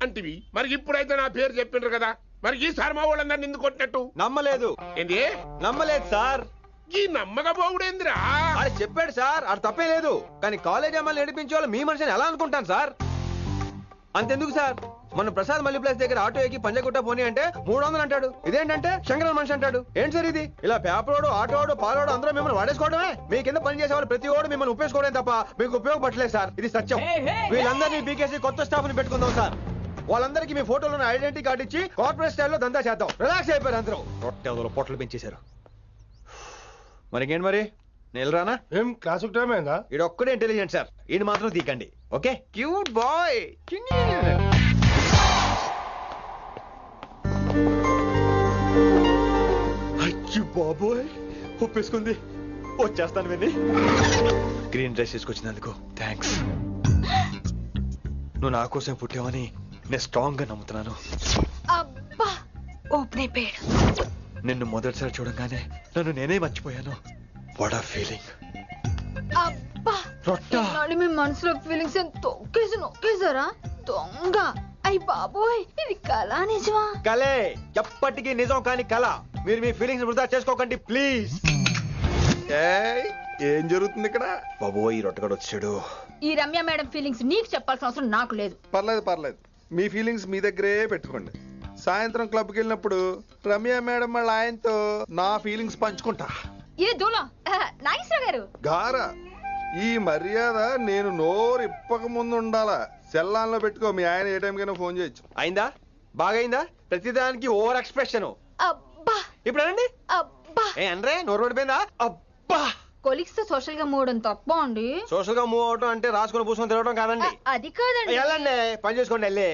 అంటివి. మరి ఇప్పుడైతే నా పేరు చెప్పిండ్రు కదా, మరి ఈ సార్ మా వాళ్ళందరినీ నిందు కొట్టినట్టు. నమ్మలేదు. ఏంది? నమ్మలేదు సార్. ఈ నమ్మకపోవుడేందిరా? అది చెప్పాడు సార్, అది తప్పే లేదు. కానీ కాలేజ్ అమ్మాయిలు నడిపించే వాళ్ళు మీ మనిషిని ఎలా అనుకుంటాను సార్? అంతెందుకు సార్, మన ప్రసాద్ మల్లి ప్లేస్ దగ్గర ఆటో ఎక్కి పంజగుట్ట పోనీ అంటే 300 అంటాడు. ఇదేంటంటే శంకరన్ మనిషి అంటాడు. ఏంటి సార్ ఇది? ఇలా పేపరోడు ఆటోడు పాలోడు అందరూ మిమ్మల్ని వాడేసుకోవడమే. మీ కింద పని చేసే వాళ్ళు ప్రతి ఓడు మిమ్మల్ని ఉపయోగించుకోవడం తప్ప మీకు ఉపయోగపడలేదు సార్. ఇది సత్యం. వీళ్ళందరినీ బీకేసి కొత్త స్టాఫ్ ని పెట్టుకుందాం సార్. వాళ్ళందరికీ మీ ఫోటోలను ఐడెంటిటీ కార్డు ఇచ్చి కార్పొరేట్ స్టైల్లో దందా చేద్దాం. రిలాక్స్ అయిపోయారు అందరూ. రొట్టె పొట్టలు పెంచేశారు. మరికేంటి మరి నేను రానా? ఏం క్లాస్ టైం అయిందా? ఇది ఒక్కడే ఇంటెలిజెంట్ సార్, ఇది మాత్రం తీకండి. Okay cute boy. అచ్చి బాబోయ్ ఒప్పేసుకుంది. వచ్చేస్తాను విని. గ్రీన్ డ్రెస్ తీసుకొచ్చినందుకు థ్యాంక్స్. నువ్వు నా కోసం పుట్టావని నేను స్ట్రాంగ్ గా నమ్ముతున్నాను. అబ్బా ఓపెన్ అయిపోయాడు. నిన్ను మొదటిసారి చూడంగానే నన్ను నేనే మర్చిపోయాను. వాట్ ఆ ఫీలింగ్. అబ్బా మీ మనసులో ఫీలింగ్స్ తొక్కేసి నొక్కేసారా దొంగ? అయ్యి బాబోయ్ ఇది కళ నిజమా? కలే, ఎప్పటికీ నిజం కాని కళ. మీరు మీ ఫీలింగ్స్ వృధా చేసుకోకండి ప్లీజ్. ఏం జరుగుతుంది ఇక్కడ? బాబోయ్ ఈ రొట్టగడు వచ్చాడు. ఈ రమ్య మేడం ఫీలింగ్స్ నీకు చెప్పాల్సిన అవసరం నాకు లేదు. పర్లేదు మీ ఫీలింగ్స్ మీ దగ్గరే పెట్టుకోండి. సాయంత్రం క్లబ్కి వెళ్ళినప్పుడు రమ్య మేడం వాళ్ళ ఆయనతో నా ఫీలింగ్స్ పంచుకుంటా. ఏ దూలా నాగేశ్వర గారు గారా ఈ మర్యాద నేను నోరు ఇప్పక ముందు ఉండాలా. సెల్లాన్లో పెట్టుకో, మీ ఆయన ఏ టైం కైనా ఫోన్ చేయొచ్చు. అయిందా? బాగైందా? ప్రతిదానికి ఓవర్ ఎక్స్ప్రెషన్. అబ్బా ఇప్పుడు అనండి. అబ్బా ఏ అనరే నోరు పడిపోయిందా? అబ్బా కొలిక్స్ తో సోషల్ గా మూవ్ అని తప్ప అండి. సోషల్ గా మూవ్ అవటం అంటే రాసుకొని పూసుకొని తిరగడం కాదండి. అది కాదండి. వెళ్ళండి పని చేసుకోండి వెళ్ళి.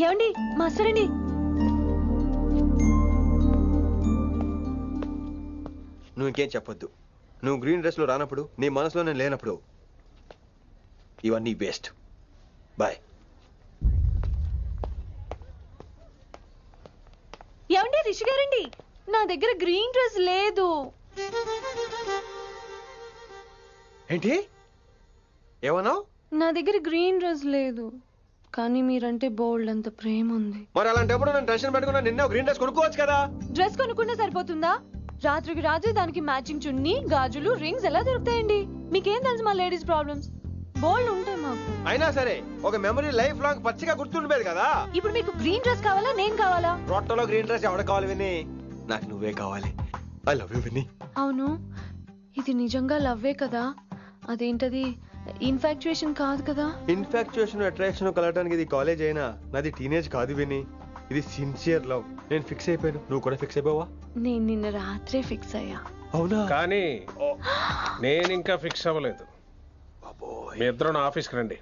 ఏమండి మాస్టర్ అండి. నువ్వు ఇంకేం చెప్పొద్దు. నువ్వు గ్రీన్ డ్రెస్ లో రానప్పుడు, నీ మనసులో నేను లేనప్పుడు ఇవన్నీ వేస్ట్. బాయ్. ఏమండి రిషి గారండి, నా దగ్గర గ్రీన్ డ్రెస్ లేదు. ఏంటి ఏమన్నావు? నా దగ్గర గ్రీన్ డ్రెస్ లేదు, కానీ మీరంటే బోల్డ్ అంత ప్రేమ ఉంది. మరి అలాంటప్పుడు నేను టెన్షన్ పెట్టుకున్నా నిన్నే గ్రీన్ డ్రెస్ కొనుక్కోవచ్చు కదా. డ్రెస్ కొనుక్కుంటే సరిపోతుందా? రాత్రికి రాత్రి దానికి మ్యాచింగ్ చున్నీ, గాజులు, రింగ్స్ ఎలా దొరుకుతాయండి? మీకేం తెలుసు మా లేడీస్ ప్రాబ్లమ్స్? బోల్డ్ ఉంటాయి మాకు. అయినా సరే ఒక మెమరీ లైఫ్ లాంగ్ పచ్చిగా గుర్తుండిపోయేది కదా. ఇప్పుడు మీకు గ్రీన్ డ్రెస్ కావాలా నేను కావాలా? రొట్టలో గ్రీన్ డ్రెస్ ఎవడ కావాలి విని? నాకు నువ్వే కావాలి. ఐ లవ్ యూ విని. అవును ఇది నిజంగా లవ్వే కదా? అదేంటది ఇన్ఫాక్చుయేషన్ కాదు కదా? ఇన్ఫాక్చుయేషన్ అట్రాక్షన్ కలగడానికి ఇది కాలేజ్ అయినా నాది టీనేజ్ కాదు విని. ఇది సిన్సియర్ లవ్. నేను ఫిక్స్ అయిపోయాను, నువ్వు కూడా ఫిక్స్ అయిపోవా? నేను నిన్న రాత్రే ఫిక్స్ అయ్యా. అవునా? కానీ నేను ఇంకా ఫిక్స్ అవ్వలేదు. మీ ఇద్దరు నా ఆఫీస్కి రండి.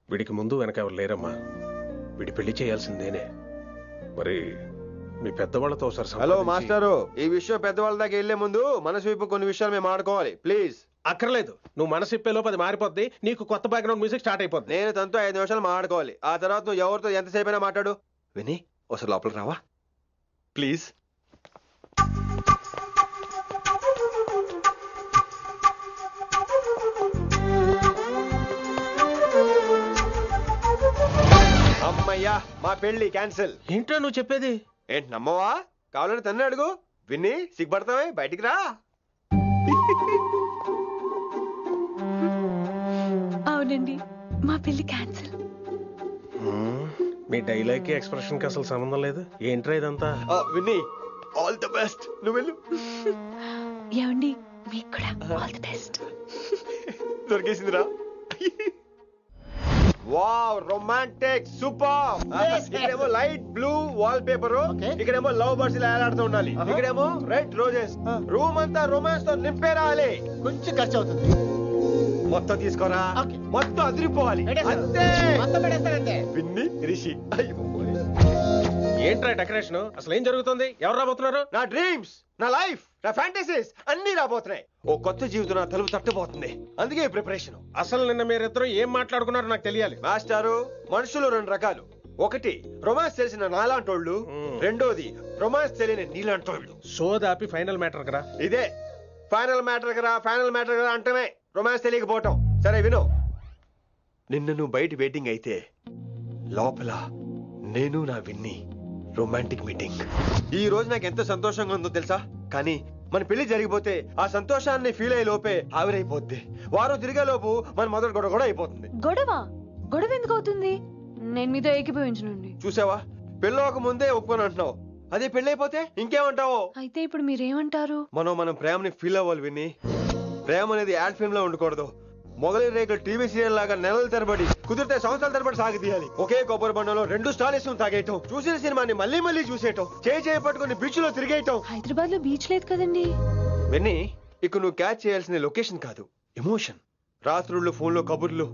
వీడికి ముందు వెనక ఎవరు లేరమ్మా. వీడి పెళ్లి చేయాల్సిందేనే. మరి మీ పెద్దవాళ్ళతో ఒకసారి హలో మాస్టారు, ఈ విషయం పెద్దవాళ్ళ దాకా వెళ్లే ముందు మనసు వైపు కొన్ని విషయాలు మేము ఆడుకోవాలి ప్లీజ్. అక్కర్లేదు, నువ్వు మనసు ఇప్పేలోపు అది మారిపోద్ది. నీకు కొత్త బ్యాక్గ్రౌండ్ మ్యూజిక్ స్టార్ట్ అయిపోద్ది. నేను తనతో 5 నిమిషాలు మాట్లాడుకోవాలి. ఆ తర్వాత నువ్వు ఎవరితో ఎంతసేపు అయినా మాట్లాడు. విని ఒకసారి లోపలికి రావా ప్లీజ్? యా మా పెళ్లి క్యాన్సిల్. ఏంటో నువ్వు చెప్పేది? ఏంటి నమ్మవా? కావాలని తన్నే అడుగు. విన్ని సిగ్గుపడతావే, బయటికి రా. అవునండి, మా పెళ్లి క్యాన్సిల్. మీ డైలాగ్ కి ఎక్స్ప్రెషన్ కి అసలు సంబంధం లేదు. ఏంట్రా ఇదంతా? విన్ని ఆల్ ది బెస్ట్. నువ్వు వెళ్ళు. ఏమండి, మీకు కూడా ఆల్ ది బెస్ట్. దొరికేసిందిరా. Wow, romantic, super. ఇక్కడేమో లైట్ బ్లూ వాల్ పేపర్, ఇక్కడేమో లవ్ బర్డ్స్ ఇలా ఏలాడుతూ ఉండాలి, ఇక్కడేమో రెడ్ రోజెస్. రూమ్ అంతా రొమాన్స్ తో నింపే రావాలి. కొంచెం ఖర్చు అవుతుంది. మొత్తం తీసుకోరా, మొత్తం అదిరిపోవాలి. అంతే. విన్ని రిషి. ఏంట్రా డెకరేషన్? అసలు ఏం జరుగుతుంది? ఎవరు రాబోతున్నారు? నా డ్రీమ్స్, నా లైఫ్, నా ఫ్యాంటసీస్ అన్ని రాబోతున్నాయి. ఓ కొత్త జీవితం నా తలుపు తట్టబోతుంది. అందుకే ప్రిపరేషన్. అసలు నిన్న మీరిద్దరు ఏం మాట్లాడుకున్నారో నాకు తెలియాలి. మాస్టారు, మనుషులు రెండు రకాలు. ఒకటి రొమాన్స్ తెలిసిన నాలాంటోళ్ళు, రెండోది రొమాన్స్ తెలియని నీలాంటోళ్ళు. సోదాపి ఫైనల్ మ్యాటర్ కదా. ఇదే ఫైనల్ మ్యాటర్ కదా. ఫైనల్ మ్యాటర్ కదా అంటమే రొమాన్స్ తెలియకపోవటం. సరే విను, నిన్న నువ్వు బయట వెయిటింగ్ అయితే లోపల నేను నా విన్ని రొమాంటిక్ మీటింగ్. ఈ రోజు నాకు ఎంత సంతోషంగా ఉందో తెలుసా? కానీ మన పెళ్లి జరిగిపోతే ఆ సంతోషాన్ని ఫీల్ అయ్యే లోపే ఆవిరైపోద్ది. వారం తిరిగే లోపు మన మొదటి గొడవ కూడా అయిపోతుంది. గొడవ ఎందుకు అవుతుంది? నేను మీతో ఏకీభవించనండి. చూసావా, పెళ్ళవక ముందే ఒప్పుకొని అంటున్నావు. అదే పెళ్లి అయిపోతే ఇంకేమంటావు? అయితే ఇప్పుడు మీరేమంటారు? మనం ప్రేమని ఫీల్ అవ్వాలి విని. ప్రేమ అనేది యాడ్ ఫిల్మ్ లో ఉండకూడదు. మొగలి రేకులు టీవీ సీరియల్ లాగా నెలల తరబడి, కుదిరితే సంవత్సరాల తరబడి సాగి తీయాలి. ఒకే కొబ్బరి బండలో 2 స్టాలిస్ తాగేయటం, చూసిన సినిమాని మళ్ళీ మళ్ళీ చూసేయటం, చేయి పట్టుకుని బీచ్ లో తిరిగేయటం. హైదరాబాద్ లో బీచ్ లేదు కదండి. విన్ని, ఇక నువ్వు క్యాచ్ చేయాల్సిన లొకేషన్ కాదు, ఎమోషన్. రాత్రుళ్ళు ఫోన్లో కబుర్లు,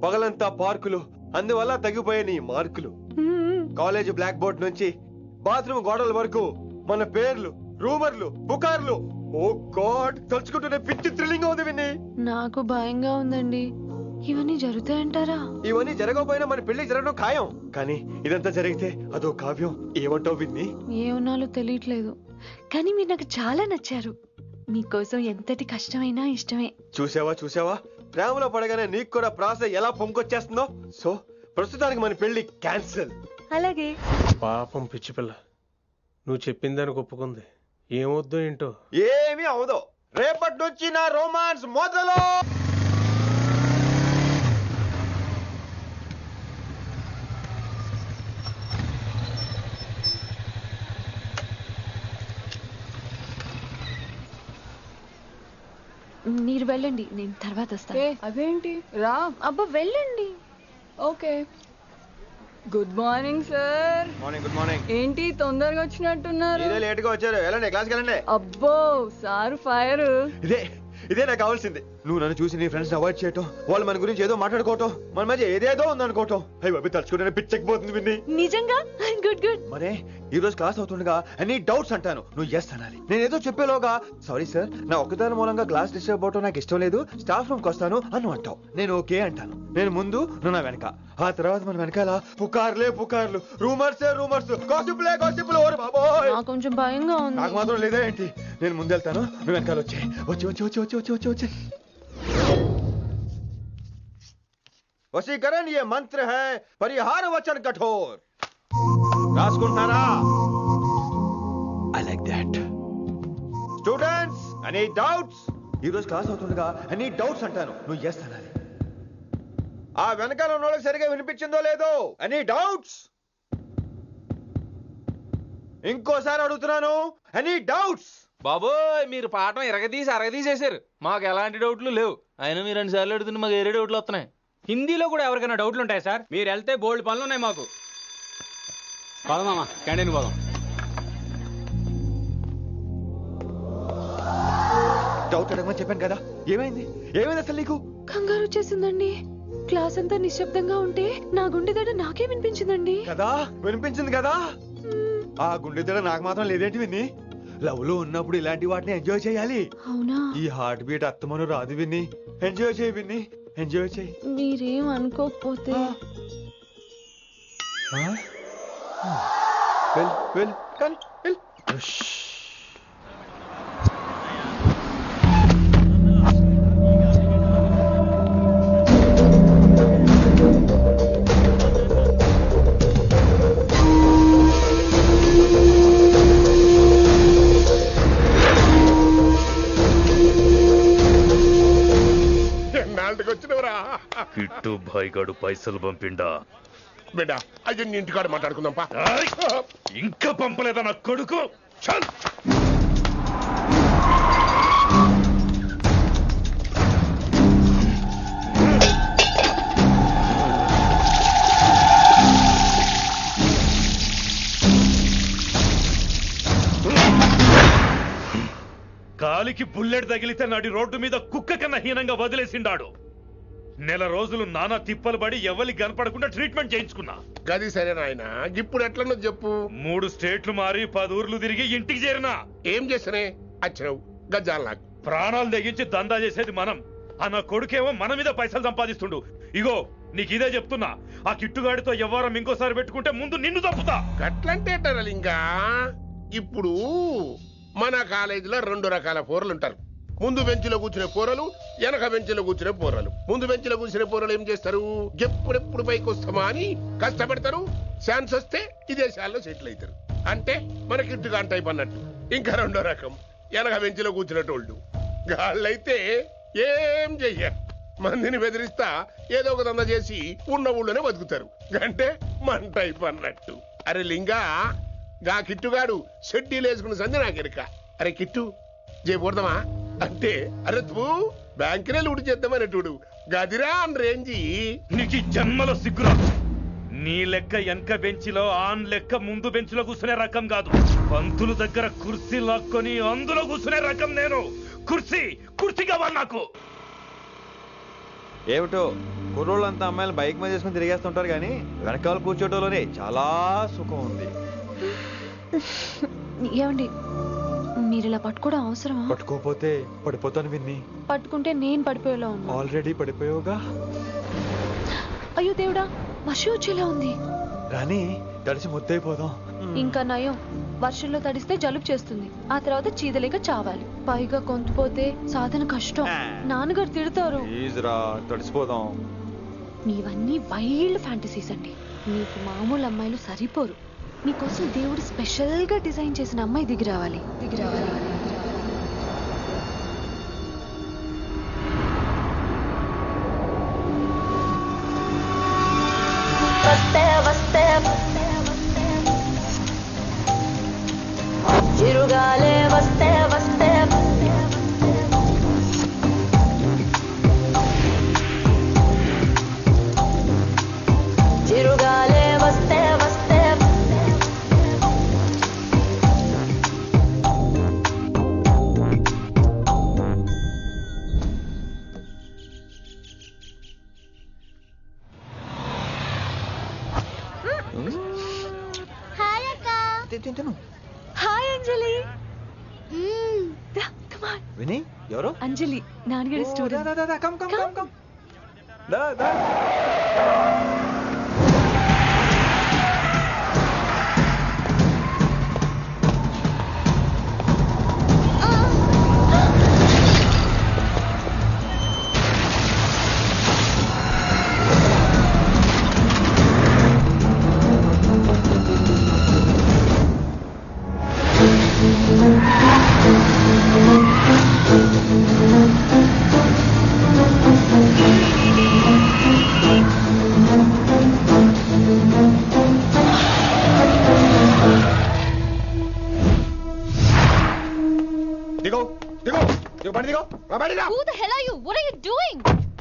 పగలంతా పార్కులు, అందువల్ల తగ్గిపోయే నీ మార్కులు. కాలేజ్ బ్లాక్ బోర్డ్ నుంచి బాత్రూమ్ గోడల వరకు మన పేర్లు, రూమర్లు, పుకార్లు. ఓ గాడ్, తలుచుకుంటూనే పిచ్చి థ్రిల్లింగ్ ఉంది విన్ని. నాకు భయంగా ఉందండి. ఇవన్నీ జరుగుతాయంటారా? ఇవన్నీ జరగకపోయినా మన పెళ్లి జరగడం ఖాయం. కానీ ఇదంతా జరిగితే అదో కావ్యం. ఏమంటావు విన్ని? ఏమన్నాలో తెలియట్లేదు, కానీ మీరు నాకు చాలా నచ్చారు. మీకోసం ఎంతటి కష్టమైనా ఇష్టమే. చూసావా, ప్రేమలో పడగానే నీకు కూడా ప్రాస ఎలా పొంకొచ్చేస్తుందో. సో ప్రస్తుతానికి మన పెళ్లి క్యాన్సిల్. అలాగే. పాపం పిచ్చి పిల్ల, నువ్వు చెప్పిందని ఒప్పుకుంది. ఏమొద్దు ఏంటో. ఏమీ అవదో. రేపటి నుంచి నా రొమాన్స్ మొదలు. మీరు వెళ్ళండి, నేను తర్వాత వస్తాను. అదేంటి రా. అబ్బా వెళ్ళండి. Okay. Good morning sir. Morning. Good morning. ఏంటి తొందరగా వచ్చినట్టున్నారు? ఇదే లేట్ గా వచ్చారు. వెళ్ళండి, క్లాస్కి వెళ్ళండి. అబ్బో సార్ ఫైర్. ఇదే నాకు కావాల్సింది. నువ్వు నన్ను చూసి నీ ఫ్రెండ్స్ అవాయిడ్ చేయటం, వాళ్ళు మన గురించి ఏదో మాట్లాడుకోవటం, మన మధ్య ఏదేదో ఉందనుకోవటం. అయ్యి బాబు, తలుచుకుంటే పిచ్చెక్కిపోతుంది విన్ని. నిజంగా గుడ్. మరే ఈ రోజు క్లాస్ అవుతుండగా ఎనీ డౌట్స్ అంటాను, నువ్వు ఎస్ అనాలి. నేను ఏదో చెప్పేలోగా సారీ సార్, నా ఒక్కదాని మూలంగా క్లాస్ డిస్టర్బ్ అవటం నాకు ఇష్టం లేదు, స్టాఫ్ రూమ్ కి వస్తాను అని అంటావు. నేను ఓకే అంటాను. నేను ముందు, నువ్వు నా వెనక. ఆ తర్వాత మన వెనకాల పుకార్లు, రూమర్స్, గాసిప్లే. ఓరే బాబోయ్, నాకు కొంచెం భయంగా ఉంది. నాకు మాత్రం లేదా ఏంటి? నేను ముందెళ్తాను, నువ్వు వెనకాల వచ్చి. వశీకరణ ये मंत्र है, परिहार वचन कठोर. రాసుకుంటున్నారా? I like that. Students, any doubts? ఈ రోజు క్లాస్ అవుతుండగా ఎనీ డౌట్స్ అంటాను, నువ్వు ఎస్ అనాలి. ఆ వెనకాల ఉన్న వాళ్ళకి సరిగా వినిపించిందో లేదో? Any doubts? ఇంకోసారి అడుగుతున్నాను, ఎనీ డౌట్స్? బాబోయ్, మీరు పాఠం అరగదీసేశారు. మాకు ఎలాంటి డౌట్లు లేవు. అయినా మీరు 2 సార్లు అడుగుతుంటే మాకు ఏరే డౌట్లు వస్తున్నాయి. హిందీలో కూడా ఎవరికైనా డౌట్లు ఉంటాయి సార్? మీరు వెళ్తే బోల్డ్ పనులు ఉన్నాయి మాకు. పోదామా, క్యాంటీన్ పోదాం. డౌట్ అడగమని చెప్పాను కదా, ఏమైంది అసలు నీకు? కంగారు వచ్చేసిందండి. క్లాస్ అంతా నిశ్శబ్దంగా ఉంటే నా గుండె దడ నాకే వినిపించిందండి. కదా, వినిపించింది కదా. ఆ గుండె దడ నాకు మాత్రం లేదేంటి విన్ని? లవ్ లో ఉన్నప్పుడు ఇలాంటి వాటిని ఎంజాయ్ చేయాలి. అవునా? ఈ హార్ట్ బీట్ అత్తమను రాదు విన్ని. ఎంజాయ్ చేయి విన్ని, ఎంజాయ్ చేయి. మీరేం అనుకోకపోతే వెల్ కానీ కిట్టు భాయ్ గాడు పైసలు పంపిండా? బిడ్డ అయ్యో నీ ఇంటికాడ మాట్లాడుకుందాంపా. ఇంకా పంపలేదా నా కొడుకు? చల్ కాలికి బుల్లెట్ తగిలితే నాటి రోడ్డు మీద కుక్క కన్నా హీనంగా వదిలేసిండాడు. నెల రోజులు నానా తిప్పలు పడి ఎవరికి కనపడకుండా ట్రీట్మెంట్ చేయించుకున్నా. గది సరే నాయన, ఇప్పుడు ఎట్లనో చెప్పు. 3 స్టేట్లు మారి 10 ఊర్లు తిరిగి ఇంటికి చేరినా. ఏం చేసినే వచ్చినావు గజ్జాలు నాకు. ప్రాణాలు తెగించి దందా చేసేది మనం. ఆ నా కొడుకేమో మన మీద పైసలు సంపాదిస్తుండు. ఇగో నీకు ఇదే చెప్తున్నా, ఆ కిట్టుగాడితో ఎవరం ఇంకోసారి పెట్టుకుంటే ముందు నిన్ను తప్పుతా. గట్లంటే ఇంకా ఇప్పుడు మన కాలేజీలో 2 రకాల పోరలు ఉంటారు. ముందు బెంచ్లో కూర్చునే పోరలు, వెనక బెంచ్లో కూర్చునే పోరలు. ముందు బెంచ్లో కూర్చునే పోరలు ఏం చేస్తారు? ఎప్పుడెప్పుడు పైకి వస్తామా అని కష్టపడతారు. ఛాన్స్ వస్తే విదేశాల్లో సెటిల్ అవుతారు. అంటే మన కిట్టుగా టైప్ అన్నట్టు. ఇంకా 2వ రకం వెనక బెంచ్లో కూర్చునేటోళ్ళు. గాళ్ళైతే ఏం చెయ్యరు, మందిని బెదిరిస్తా ఏదో ఒక దంద చేసి ఉన్న ఊళ్ళోనే బతుకుతారు. అంటే మన టైప్ అన్నట్టు. అరే లింగా, గా కిట్టుగాడు షెడ్డీలు వేసుకున్న సంధి నాకెరక. అరే కిట్టు చేయకూడదమా అంటే, అరే తూ బ్యాంకునే లూటు చేద్దామనేటుడు గదిరా అని రేంజి. నీకు జన్మలో సిగ్గురా. నీ లెక్క వెనక బెంచిలో ఆన్ లెక్క ముందు బెంచ్లో కూర్చునే రకం కాదు. పంతులు దగ్గర కుర్చీ లాక్కొని అందులో కూర్చునే రకం నేను. కుర్చీ కావాలి నాకు. ఏమిటో కుర్రోళ్ళంతా అమ్మాయిలు బైక్ మీద చేసుకుని తిరిగేస్తుంటారు కానీ వెనకాల కూర్చోటంలోనే చాలా సుఖం ఉంది. ఏమండి, మీరు ఇలా పట్టుకోవడం అవసరమా? పట్టుకోపోతే పడిపోతాను విన్ని. పట్టుకుంటే నేను పడిపోయేలా ఉన్నా. ఆల్రెడీ పడిపోయావుగా. అయ్యో దేవుడా, వర్షం వచ్చేలా ఉంది. రాని తడిసి ముద్దైపోదాం. ఇంకా నయం, వర్షంలో తడిస్తే జలుబు చేస్తుంది. ఆ తర్వాత చీదలేక చావాలి. పైగా కొంతపోతే సాధన కష్టం. నాన్నగారు తిడతారు. ప్లీజ్ రా, తడిసిపోదాం. మీవన్నీ వైల్డ్ ఫ్యాంటసీస్ అండి. మీకు మామూలు అమ్మాయిలు సరిపోరు. మీకోసం దేవుడు స్పెషల్ గా డిజైన్ చేసిన అమ్మాయి దిగి రావాలి. చిరుగాలే వస్తే వస్తే చిరుగాలే వస్తే వస్తే హాయ్ అక్క. హాయ్ అంజలి. విని ఎవరు? అంజలి, నాన్నగారి స్టూడెంట్.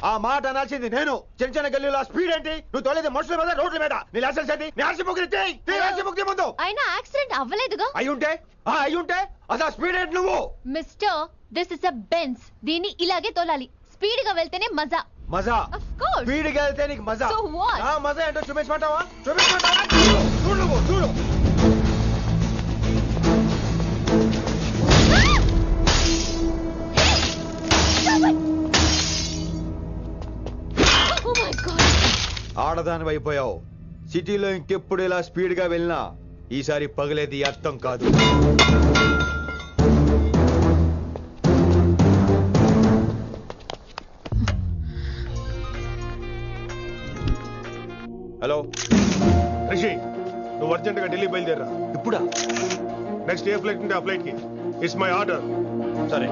ఆ మాట అనాల్సింది నేను. చిన్న చిన్న గల్లీలో స్పీడ్ ఏంటి? నువ్వు తోలేది మనుషుల మీద, రోడ్ల మీద. నీ లైసెన్స్ ఏంటి? నీ ఆర్సీ బుక్ ఇచ్చేయ్. ముందు అయినా యాక్సిడెంట్ అవ్వలేదుగా. అయ్యుంటే అసలు స్పీడ్ ఏంటి నువ్వు? Mister, this is a Benz. దీన్ని ఇలాగే తోలాలి. స్పీడ్ గా వెళ్తేనే మజా. స్పీడ్ గా వెళ్తే నీకు మజా. So what? మజా ఏంటో చూపించమంటావా? చూడు నువ్వు చూడు. ఆడదాని అయిపోయావు. సిటీలో ఇంకెప్పుడు ఇలా స్పీడ్ గా వెళ్ళినా ఈసారి పగిలేది అర్థం కాదు. హలో రిషి, నువ్వు అర్జెంట్ గా ఢిల్లీ బయలుదేరా. ఇప్పుడా? నెక్స్ట్ ఏ ఫ్లైట్ ఉంటే ఆ ఫ్లైట్ కి. It's my order. సరే.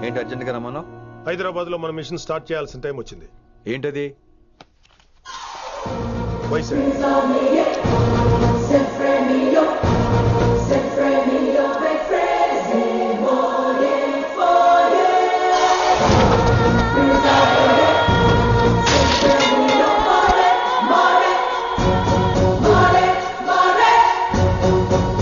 ఏంటి అర్జెంట్గా రమ్మను? హైదరాబాద్ లో మన మిషన్ స్టార్ట్ చేయాల్సిన టైం వచ్చింది. ఏంటది? వైజాగ్